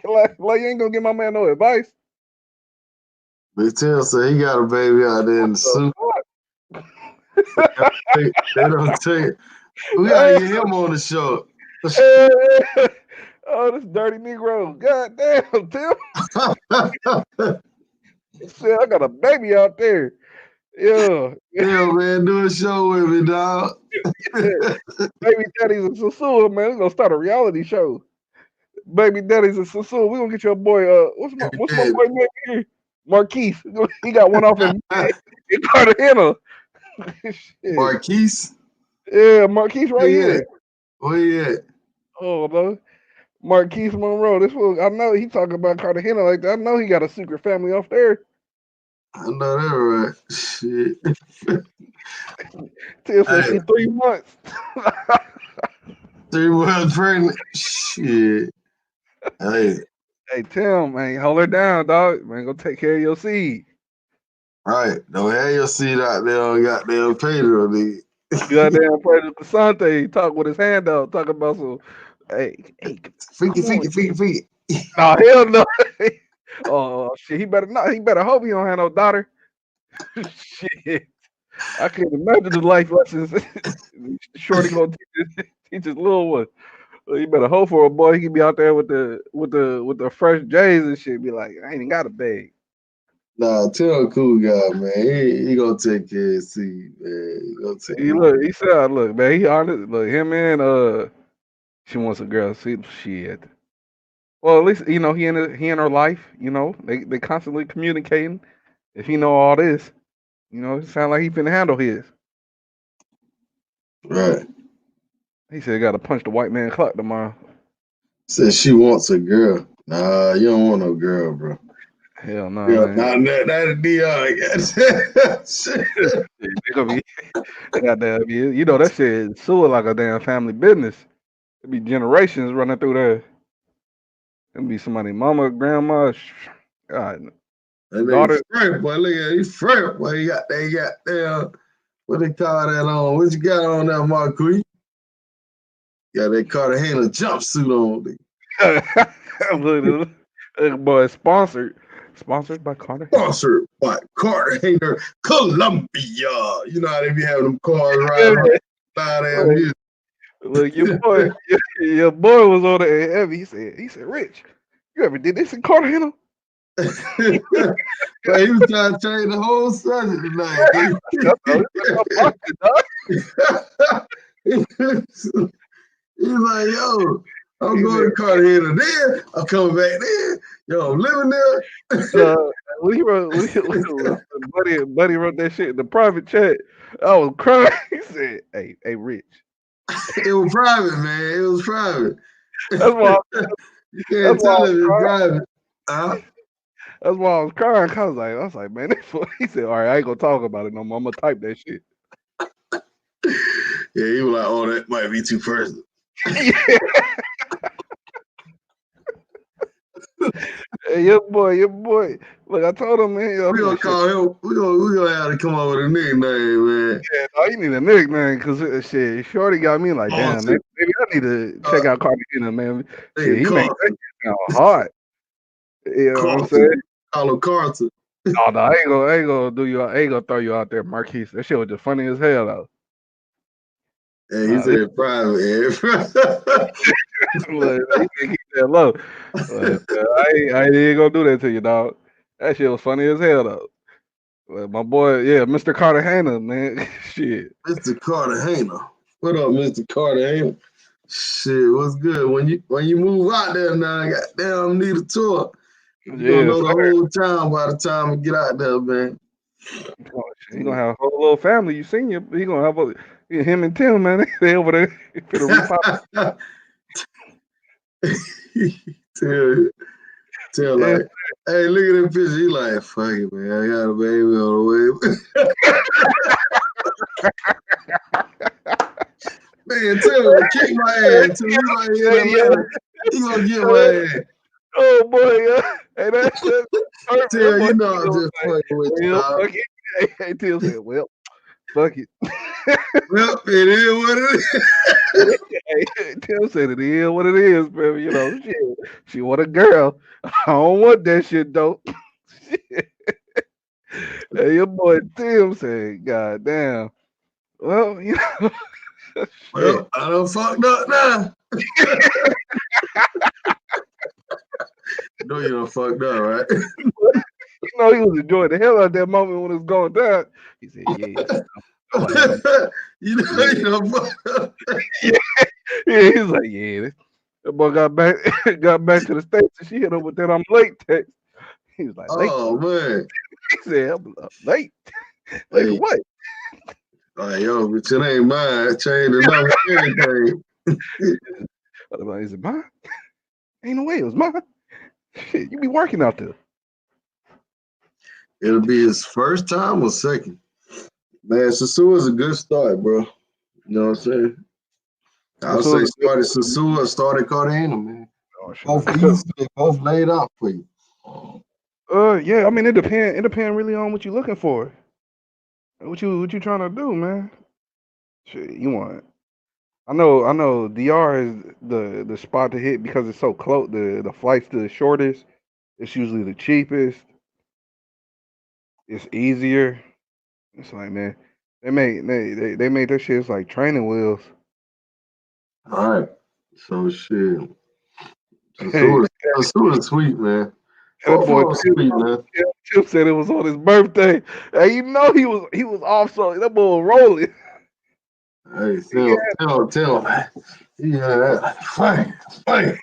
like you ain't gonna give my man no advice. Big Tim said he got a baby out there in the suit. They don't take. We gotta get him on the show. Oh, this dirty Negro. God damn, Tim. Shit, I got a baby out there. Yeah. Yeah, man, do a show with me, dog. Baby daddy's a Sasua, man. We're gonna start a reality show. Baby daddy's a Sasua. We're gonna get your boy what's my boy name here? Marquise. He got one off in Cartagena. Marquise? Yeah, Marquise right here. Where he at? Oh no. Marquise Monroe. This fool, I know he talking about Cartagena like that. I know he got a secret family off there. I know that right. Shit. Tim said she 3 months. 3 months pregnant. Shit. Hey. Hey Tim, man, hold her down, dog. Man, go take care of your seed. Right. Don't have your seed out there on goddamn Pedro, nigga. Goddamn President Asante talk with his hand out, talking about some hey, Freaky. Nah, hell no. Oh shit, he better hope he don't have no daughter. Shit. I can't imagine the life lessons Shorty gonna teach his little one. You better hope for a boy. He can be out there with the fresh J's and shit. Be like, I ain't even got a bag. Nah, tell a cool guy, man. He gonna take care of his seed, man. He gonna take He said, look, man, he honest. Look, him and she wants a girl. See, shit. Well, at least he in her life. They constantly communicating. If he know all this, it sound like he finna handle his. Right. He said, got to punch the white man clock tomorrow. Said she wants a girl. Nah, you don't want no girl, bro. Hell no. Yeah, Man. that'd be They gonna be, goddamn, that shit is sewer like a damn family business. It be generations running through there. It be somebody mama, grandma, God, daughter. Frank, boy, look at he's Frank, boy. He got there. What they call that on? What you got on there, Marquis? Yeah, they Cartagena jumpsuit on. Boy, sponsored by Cartagena. Sponsored by Cartagena, Colombia. You know how they be having them cars riding. Look, your boy was on there heavy. He said, Rich, You ever did this in Cartagena? But he was trying to change the whole subject tonight. He's like, yo, I'm going to Cartagena there. I'm coming back there. Yo, I'm living there. When Buddy wrote that shit in the private chat, I was crying. He said, hey, Rich. It was private, man. It was private. That's why you can't tell him it's private. That's why I was crying. I was like, man, he said, all right, I ain't gonna talk about it no more. I'm gonna type that shit. Yeah, he was like, oh, that might be too personal. Hey, your boy. Look, I told him, man. We're gonna call him. We're gonna have to come up with a nickname, man. Yeah, no, you need a nickname because shit, Shorty got me like, damn, maybe I need to check out Cartagena, man. Shit, he makes that shit sound hard. You know what I'm saying? Call him Carter. Oh no, I ain't gonna throw you out there, Marquise. That shit was just funny as hell though. Yeah, he said private. Look, he can keep that low. But, I ain't gonna do that to you, dog. That shit was funny as hell though. But my boy, yeah, Mr. Cartagena, man. Shit. Mr. Cartagena. What up, Mr. Cartagena? Shit, what's good? When you move out there now, goddamn need a tour. You gonna know the whole town by the time we get out there, man. He gonna have a whole little family. You seen him? He gonna have him and Tim, man. They over there for the Tell like, hey, look at that picture. He like, fuck it, man. I got a baby on the way. Man, tell him kick my ass. Tell him right here. He gonna get my ass. Oh boy, hey, that's Tell you know I'm just fucking with you. Hey, Till said, well, fuck it. Well, it is what it is. Hey, Till said it is what it is, baby. You know, she want a girl. I don't want that shit though. Hey, your boy Tim said, God damn. Well, you know. Well, I done fucked up now. You know you done fucked up, right? You know he was enjoying the hell out of that moment when it was going down. He said, yeah. You know you done fucked up. Yeah, he's like, yeah. That boy got back to the States and she hit up with that I'm late text. He was like, late. Oh, man. He said, I'm late. Late what? Like, yo, but it ain't mine. Change the number, everything. Is it mine? Ain't no way it was mine. Shit, you be working out there. It'll be his first time or second. Man, Sasua is a good start, bro. You know what I'm saying? I would say started Sasua, started Cartagena, man. Both easy, they both laid out for you. Yeah, I mean it depends really on what you're looking for. What you trying to do, man? Shit, you want? I know. DR is the spot to hit because it's so close. The flight's the shortest. It's usually the cheapest. It's easier. It's like, man, they made that shit. It's like training wheels. All right, so shit. Sasua sweet, man. That boy sweet, man. Chip said it was on his birthday. Hey, you know he was off, so that boy was rolling. Hey, tell him, man. Yeah, funny. Hey,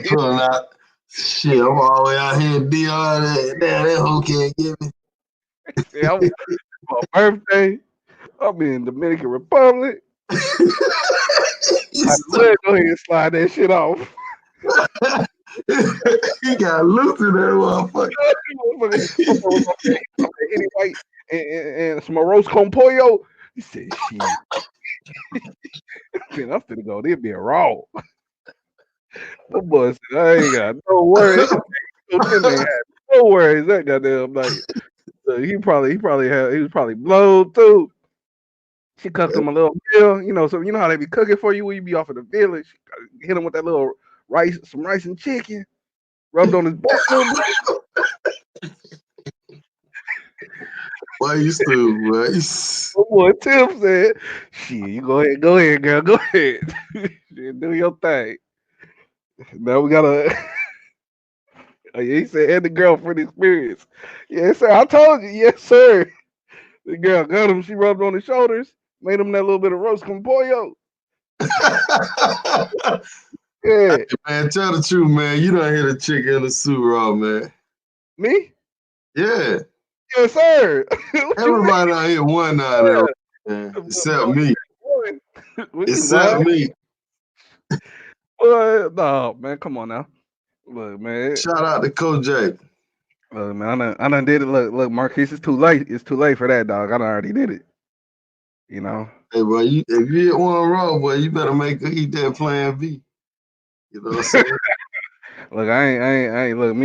pulling out. Shit, I'm all the way out here in DR. That hoe can't get me. Yeah, my birthday. I'm in Dominican Republic. I said, go ahead and slide that shit off. He got loose in that motherfucker. Anyway, and some roast con pollo. He said, shit. I'm finna go there being raw. The boy said, I ain't got no worries. No worries. That goddamn night. He was probably blown too. She cooked him a little meal, you know. So you know how they be cooking for you when you be off in the village. Hit him with that little some rice and chicken, rubbed on his back a little bit. Why you stupid, boy? Boy, Tim said, "Shit, you go ahead, girl, go ahead, do your thing." Now we gotta He said, and the girlfriend experience. Yes, sir. I told you. Yes, sir. The girl got him. She rubbed on his shoulders, made him that little bit of roast con pollo. Yeah. Hey, man, tell the truth, man. You don't hit a chick in a suit raw, man. Me? Yeah. Yes, sir. What you mean? Everybody out here one out there, man. Except me. What you Except lying? me. What? No, man. Come on now. Look, man. Shout out to Kojak. Look, man. I done did it. Look, Marquise. It's too late. It's too late for that, dog. I done already did it. You know. Hey, boy, if you hit one raw, boy, you better make her eat that Plan B. You know what I'm saying? Look, I ain't. Look,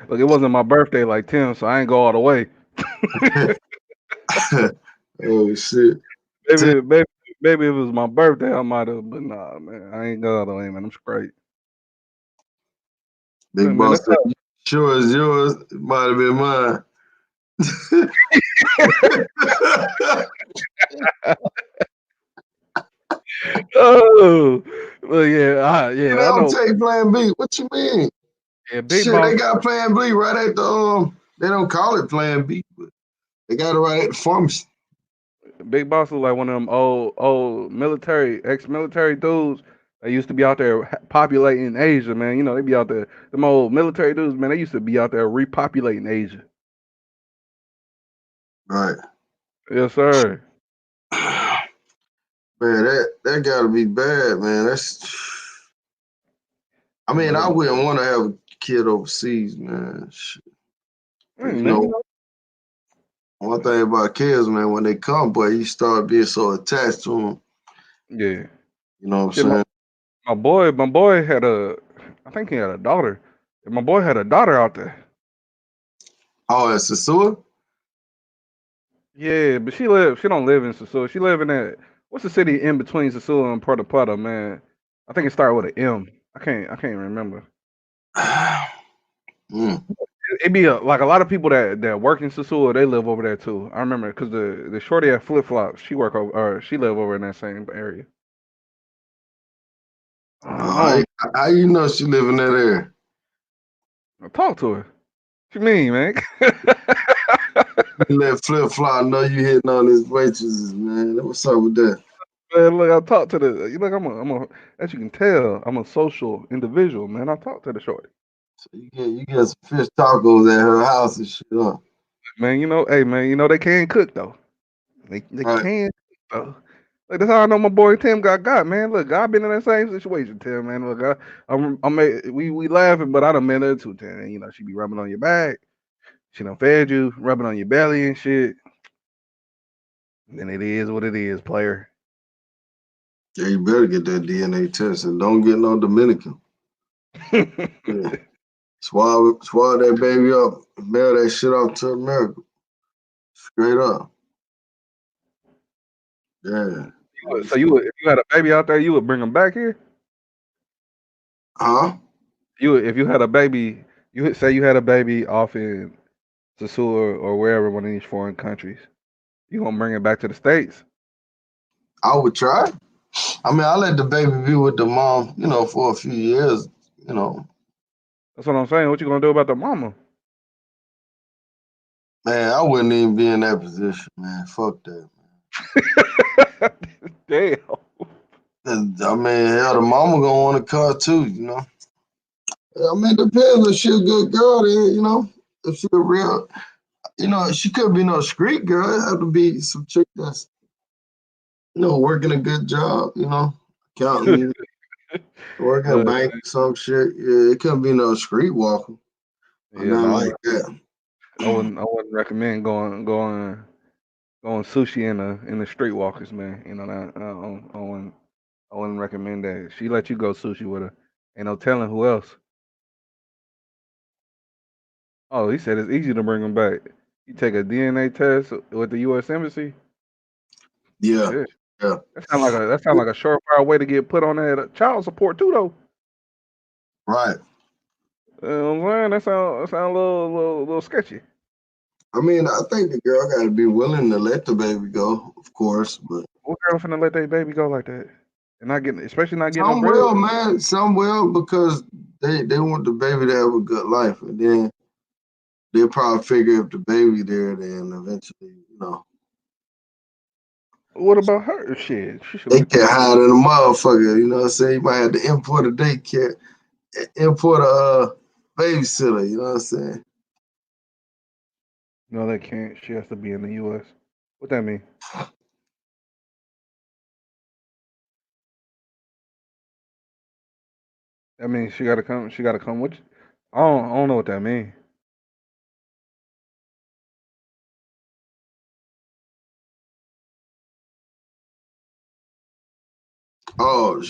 look. It wasn't my birthday like Tim, so I ain't go all the way. Oh shit. Maybe if it was my birthday, I might have. But nah, man. I ain't go all the way, man. I'm straight. Big Man, boss that's said, sure as yours, it might have been mine. oh, well, yeah, They I don't know. take Plan B. What you mean? Yeah, big Shit, they boss, got Plan B right at the they don't call it Plan B, but they got it right at the pharmacy. big boss was like one of them old military, ex-military dudes that used to be out there populating Asia, man. You know, they be out there. Them old military dudes, man. They used to be out there repopulating Asia. Right. Yes, sir. Man, that gotta be bad, man. I mean, I wouldn't want to have a kid overseas, man. Shit. Hey, You man, know, one thing about kids, man, when they come, boy, you start being so attached to them. yeah. You know what Shit, I'm saying? my boy had I think he had a daughter. My boy had a daughter out there. Oh, it's a sewer? Yeah, but she don't live in Sasua. She live in that, what's the city in between Sasua and Puerto Plata, man? I think it started with an M. I can't remember. Mm. It be like a lot of people that work in Sasua, they live over there too. I remember because the shorty at Flip Flops, she work over, or she live over in that same area. How you know she live in that area? I talk to her. What you mean, man? You let Flip Flop know you hitting on his waitresses, man. What's up with that? Man, look, I talk to the. You look, as you can tell, I'm a social individual, man. I talk to the shorty. So you get some fish tacos at her house and shit, huh? Man, hey, man, they can cook though. They Right. can cook though. Like that's how I know my boy Tim got man. Look, I been in that same situation, Tim, man. Look, we laughing, but I done been there too, Tim. You know, she be rubbing on your back. She done fed you, rubbing on your belly and shit. And it is what it is, player. Yeah, you better get that DNA test and don't get no Dominican. Yeah. Swallow that baby up, mail that shit off to America. Straight up. Yeah. So if you had a baby out there, you would bring them back here? Huh? If you had a baby, you would say you had a baby off in Sasua or wherever, one of these foreign countries. You gonna bring it back to the States? I would try. I mean, I let the baby be with the mom, for a few years, That's what I'm saying. What you gonna do about the mama? Man, I wouldn't even be in that position, man. Fuck that, Damn. man. I mean, hell, the mama gonna want to cut too, I mean, it depends if she a good girl, then, if she a real, she could be no street girl. It have to be some chick that's, working a good job, accounting, working a bank, some shit. Yeah, it couldn't be no street walker or Yeah, nothing no, like that. I wouldn't recommend going sushi in the streetwalkers, man. You know that I wouldn't recommend that. She let you go sushi with her. Ain't no telling who else. Oh, he said it's easy to bring them back. You take a DNA test with the U.S. Embassy. Yeah, Shit, yeah. that sound like a surefire way to get put on that child support too, though. Right. You know what I'm saying? That sound a little sketchy. I mean, I think the girl got to be willing to let the baby go, of course, but What girl finna let their baby go like that? And especially not getting no some bread? will, man. Some will because They want the baby to have a good life, and then they'll probably figure if the baby there, then eventually, What about her? Shit, she should they let get that. higher than a motherfucker. You know what I'm saying? You might have to import a daycare, import a babysitter. You know what I'm saying? No, they can't. She has to be in the U.S. What that mean? That means she gotta come. She gotta come with you. I don't know what that means. Oh,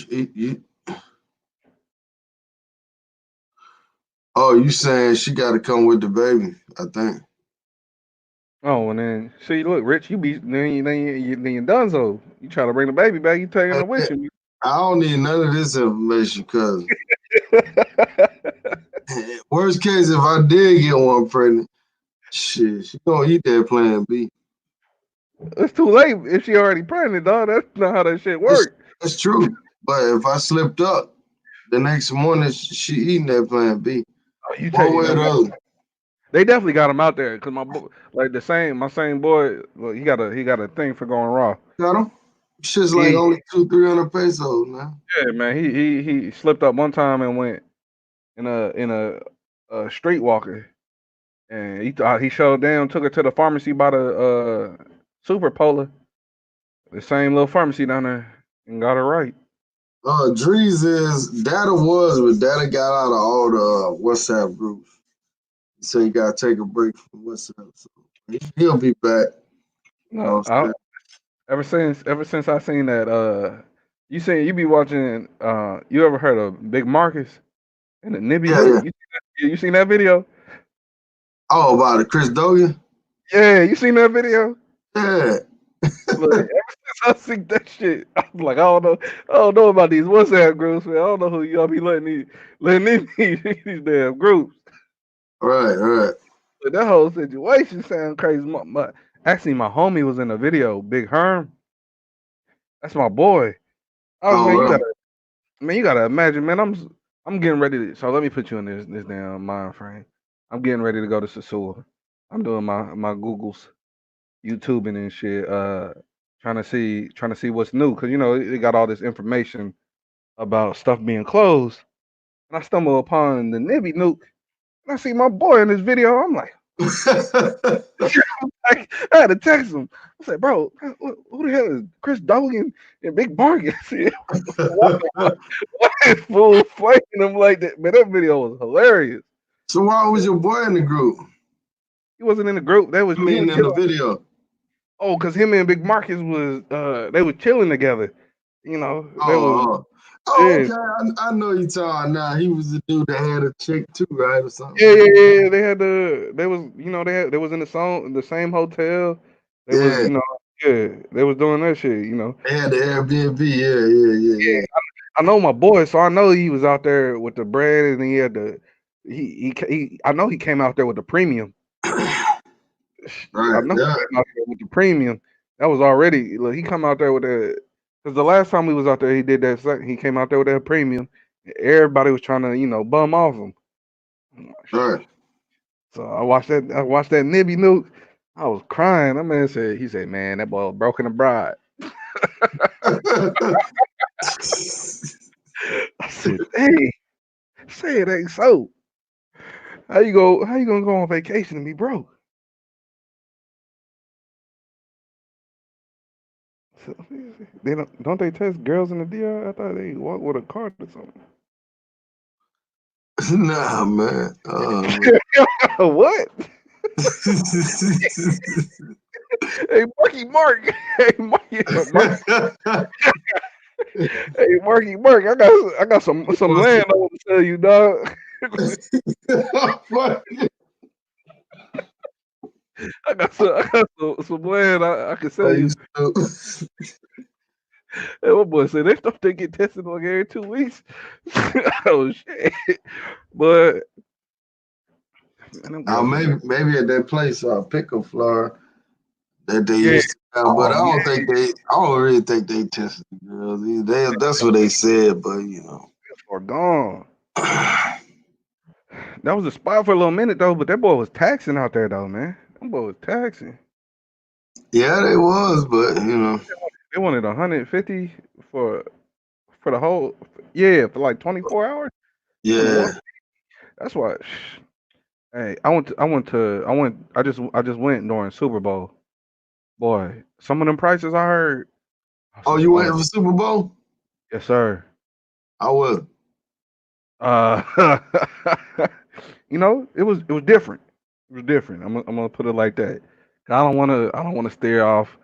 you saying she got to come with the baby? I think. Oh, and then see, look, Rich, you be then you done so. You try to bring the baby back, you taking I her with you. don't need none of this information because worst case, if I did get one pregnant, shit, she gonna eat that Plan B. It's too late if she already pregnant, dog. That's not how that shit That's, work. that's true. But if I slipped up, the next morning she eating that Plan B. Oh, you One take way or the other. They definitely got him out there because like my same boy, look, he got a thing for going raw. Got him? Shit's like He only 200-300 pesos, man. Yeah, man, he slipped up one time and went in a streetwalker, and he thought he showed down, took her to the pharmacy by the Super Polar, the same little pharmacy down there, and got her right. Drees is Data was, but Data got out of all the WhatsApp groups. He said he got to take a break from WhatsApp, so he'll be back. You know No, what I'm ever since I seen that you be watching you ever heard of Big Marcus and the Nibby saying? Yeah, Nuke? yeah. You seen that video? Oh, about it, Chris Dogan? Yeah, you seen that video? Yeah. Look, ever since I seen that shit, I'm like, I don't know about these WhatsApp groups, man. I don't know who y'all be letting in these damn groups. Right. But that whole situation sound crazy. Actually, my homie was in the video, Big Herm. That's my boy. Oh Oh, man, right. you gotta imagine, man. I'm getting ready to. So let me put you in this damn mind frame. I'm getting ready to go to Sasua. I'm doing my Googles, YouTubing and shit. Trying to see what's new because it got all this information about stuff being closed. And I stumble upon the Nibby Nuke, and I see my boy in this video. I'm like, I had to text him. I said, bro, who the hell is Chris Dogan and Big Bargain? Why is fool flaming him like that? Man, that video was hilarious. So why was your boy in the group? He wasn't in the group. I mean, in the video. Oh, because him and Big Marcus was they were chilling together. They was yeah. Okay. I know you talking now. He was the dude that had a chick too, right, or something. Yeah. They was they was in the same hotel. They was Yeah. they was doing that shit. They had the Airbnb. Yeah. I know my boy, so I know he was out there with the bread, and he had I know he came out there with the premium. I Right. know he Yeah. came out there with the premium. That was already look. He come out there with that because the last time we was out there, he did that. He came out there with that premium. Everybody was trying to bum off him. Right. So I watched that Nibby Nuke. I was crying. That man he said, man, that boy was broken a bride. I said, dang, say it ain't so. How you gonna go on vacation and be broke? So, don't they test girls in the DR? I thought they walk with a cart or something. Nah, man. What? Hey, Mark. Hey, Mark. Hey, Mark. I got some land I want to tell you, dog. I got some land I can sell you. Hey, what boy said they stuff they get tested like every 2 weeks. Oh shit! But man, maybe at that place, Pickle Floor, that they yeah. used to have, but I don't really think they tested the girls. That's what they said, but Are gone. that was the spot for a little minute though. But that boy was taxing out there though, man. That boy was taxing. Yeah, they was, but you know, They wanted 150 for for the whole, yeah, for like 24 hours. They wanted one. yeah, That's why. Hey, I just went during Super Bowl. Boy, some of them prices I heard. I Oh, said, you went oh, for Super Bowl? yes, sir. I was. Uh, it was different. It was different. I'm gonna put it like that. I don't wanna stare off.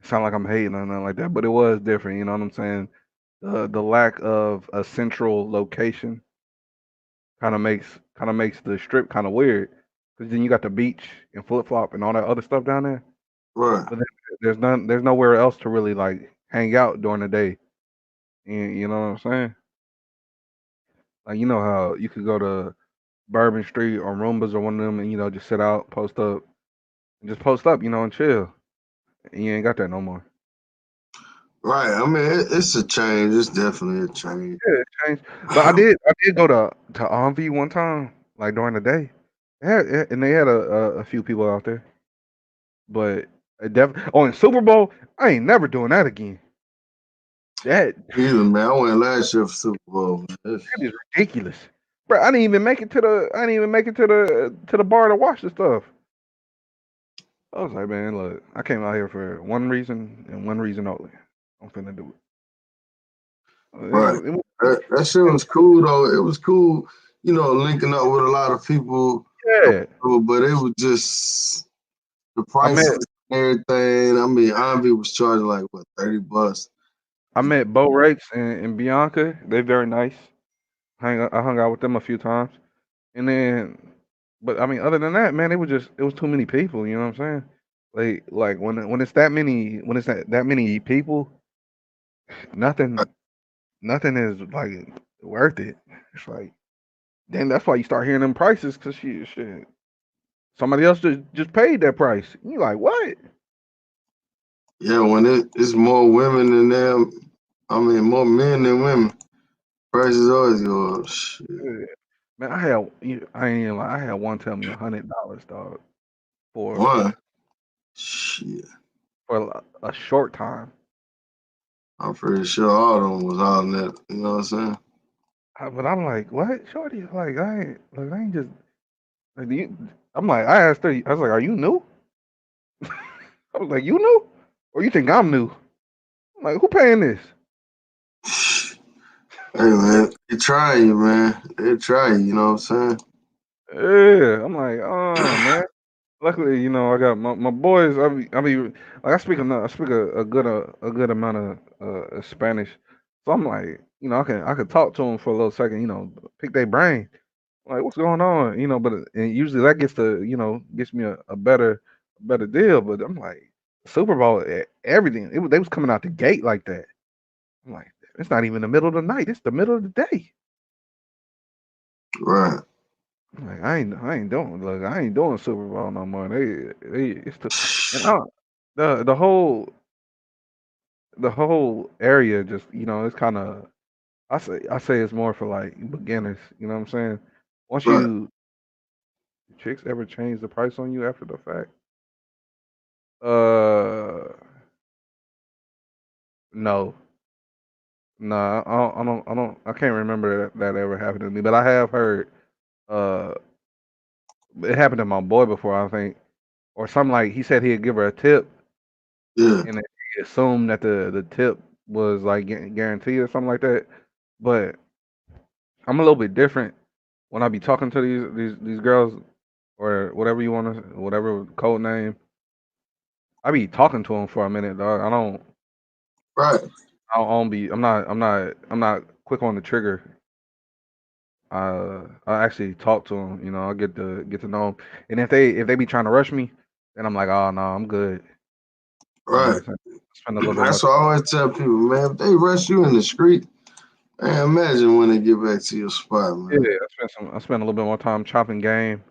Sound like I'm hating or nothing like that, but it was different. You know what I'm saying? The lack of a central location kind of makes the strip kind of weird. Because then you got the beach and flip flop and all that other stuff down there. Right, But then there's nowhere else to really like hang out during the day. And you know what I'm saying? Like you know how you could go to Bourbon Street or Roombas or one of them and just sit out, post up, and just post up, and chill. And you ain't got that no more. right. I mean, it's a change. It's definitely a change. Yeah, it changed. But I did go to Envy one time, like during the day. And they had a few people out there. But in Super Bowl, I ain't never doing that again. That Either man, I went last year for Super Bowl. Man. that is ridiculous, bro. I didn't even make it to the bar to watch the stuff. I was like, man, look, I came out here for one reason and one reason only. I'm finna do it. Right. That shit was cool though. It was cool, linking up with a lot of people. Yeah, But it was just the I met prices and everything. I mean, Ivy was charging like what, $30. I met Bo Rakes and Bianca. They very nice. I hung out with them a few times, and then, but I mean, other than that, man, it was too many people. You know what I'm saying? Like when it's that many people, nothing nothing is like worth it. It's like then that's why you start hearing them prices because shit. Somebody else just paid that price. You like what? Yeah, when it's more women than them, I mean more men than women. Prices always go up. Shit. Yeah. Man, I ain't even lie, I had one tell me $100, dog, for One. Shit. a short time. I'm pretty sure all of them was all that. You know what I'm saying? But I'm like, what, shorty? I ain't just like I'm like, I asked her, I was like, are you new? I was like, you new, or you think I'm new? I'm like, who paying this? Hey man, they try you, man. They try you. You know what I'm saying? Yeah, I'm like, oh man. Luckily, I got my boys. I be like I speak a good amount of Spanish, so I'm like, I could talk to them for a little second, pick their brain, like what's going on, But and usually that gets me a better deal. But I'm like, Super Bowl, everything they was coming out the gate like that. I'm like, it's not even the middle of the night; it's the middle of the day. Right. Like I ain't doing Super Bowl no more. They it's the and the the whole area just it's kind of I say it's more for like beginners. You know what I'm saying? Once Right. chicks ever change the price on you after the fact? Uh, no, no, I can't remember that ever happened to me. But I have heard uh it happened to my boy before. I think or something like he said he'd give her a tip Yeah. and he assumed that the tip was like guaranteed or something like that. But I'm a little bit different when I be talking to these girls or whatever you want to whatever code name. I be talking to them for a minute, dog. Right. I don't be. I'm not quick on the trigger. I actually talk to them. I get to know them. And if they be trying to rush me, then I'm like, oh no, I'm good. Right. Spend a little bit more. That's what I always tell people, man. If they rush you in the street, man, imagine when they get back to your spot, Yeah, man. I spend a little bit more time chopping game.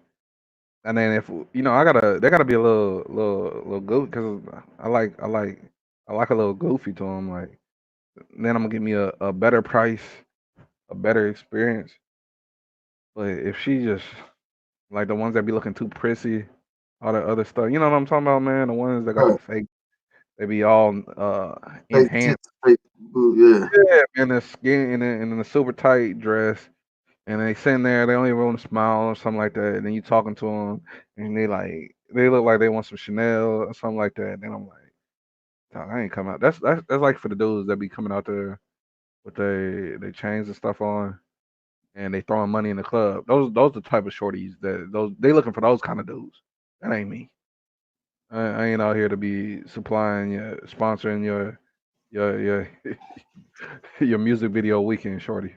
And then if they gotta be a little goofy because I like a little goofy to them. Like then I'm gonna give me a better price, a better experience. But if she just like the ones that be looking too prissy, all that other stuff, you know what I'm talking about, man? The ones that got Right. the fake, they be all Fake enhanced. tits, fake boob, yeah. Yeah, in the skin and in the super tight dress, and they sitting there, they don't even want to smile or something like that. And then you talking to them, and they look like they want some Chanel or something like that. And then I'm like, "Dawg, I ain't coming out. That's like for the dudes that be coming out there with they chains and stuff on, and they throwing money in the club. Those the type of shorties that those they looking for those kind of dudes. That ain't me. I ain't out here to be supplying your sponsoring your your music video weekend, shorty.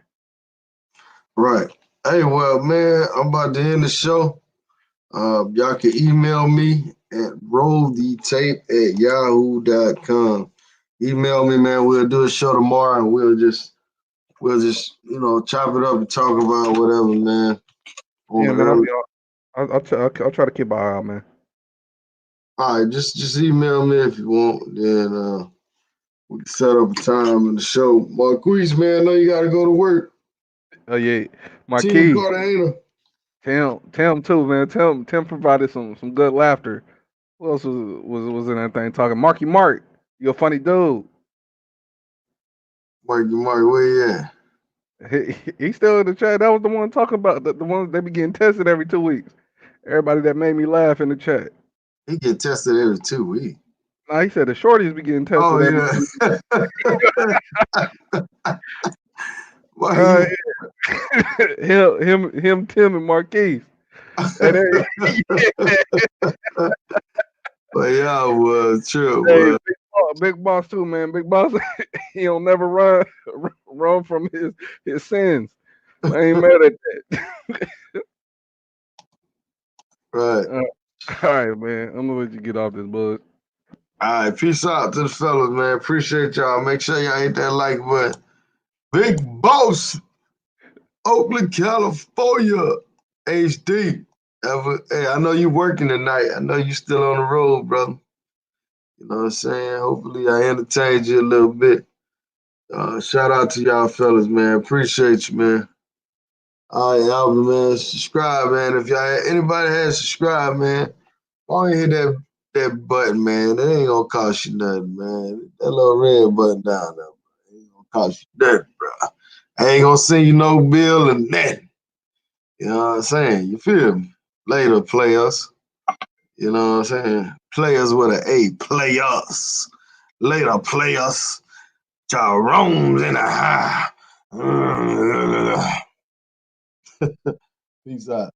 Right. Hey, well, man, I'm about to end the show. Y'all can email me at rollthetape@yahoo.com. Email me, man. We'll do a show tomorrow, and we'll just chop it up and talk about whatever, man. On Yeah, the man. I'll early. be. I'll try to keep an eye out, man. All right, just email me if you want. Then we can set up a time in the show. Marquise, man, I know you got to go to work. Oh yeah, Team Marquis. Cartagena. Tell him too, man. Tim provided some good laughter. Who else was in that thing talking? Marky Mark, you a funny dude. Mark, where you at? He's still in the chat. That was the one talking about the ones they be getting tested every 2 weeks. Everybody that made me laugh in the chat. He get tested every 2 weeks. Nah, he said the shorties be getting tested Oh every. yeah. Why Uh, you? Tim, and Marquise. And But y'all was true, hey, was. Big Boss too, man. Big Boss, he don't never run from his sins. I ain't mad at that. Right. All right, man. I'm gonna let you get off this bud. All right. Peace out to the fellas, man. Appreciate y'all. Make sure y'all hit that like button. Big Boss, Oakland, California, HD. Hey, I know you working tonight. I know you still on the road, brother. You know what I'm saying? Hopefully I entertained you a little bit. Shout out to y'all fellas, man. Appreciate you, man. All right, Alvin, man. Subscribe, man. If anybody has subscribed, man, why don't you hit that button, man? It ain't gonna cost you nothing, man. That little red button down there, man. It ain't gonna cost you nothing, bro. I ain't gonna send you no bill or nothing. You know what I'm saying? You feel me? Later, players. You know what I'm saying? Players with an A. Players. Later, players. Jerome's in the high. Peace out.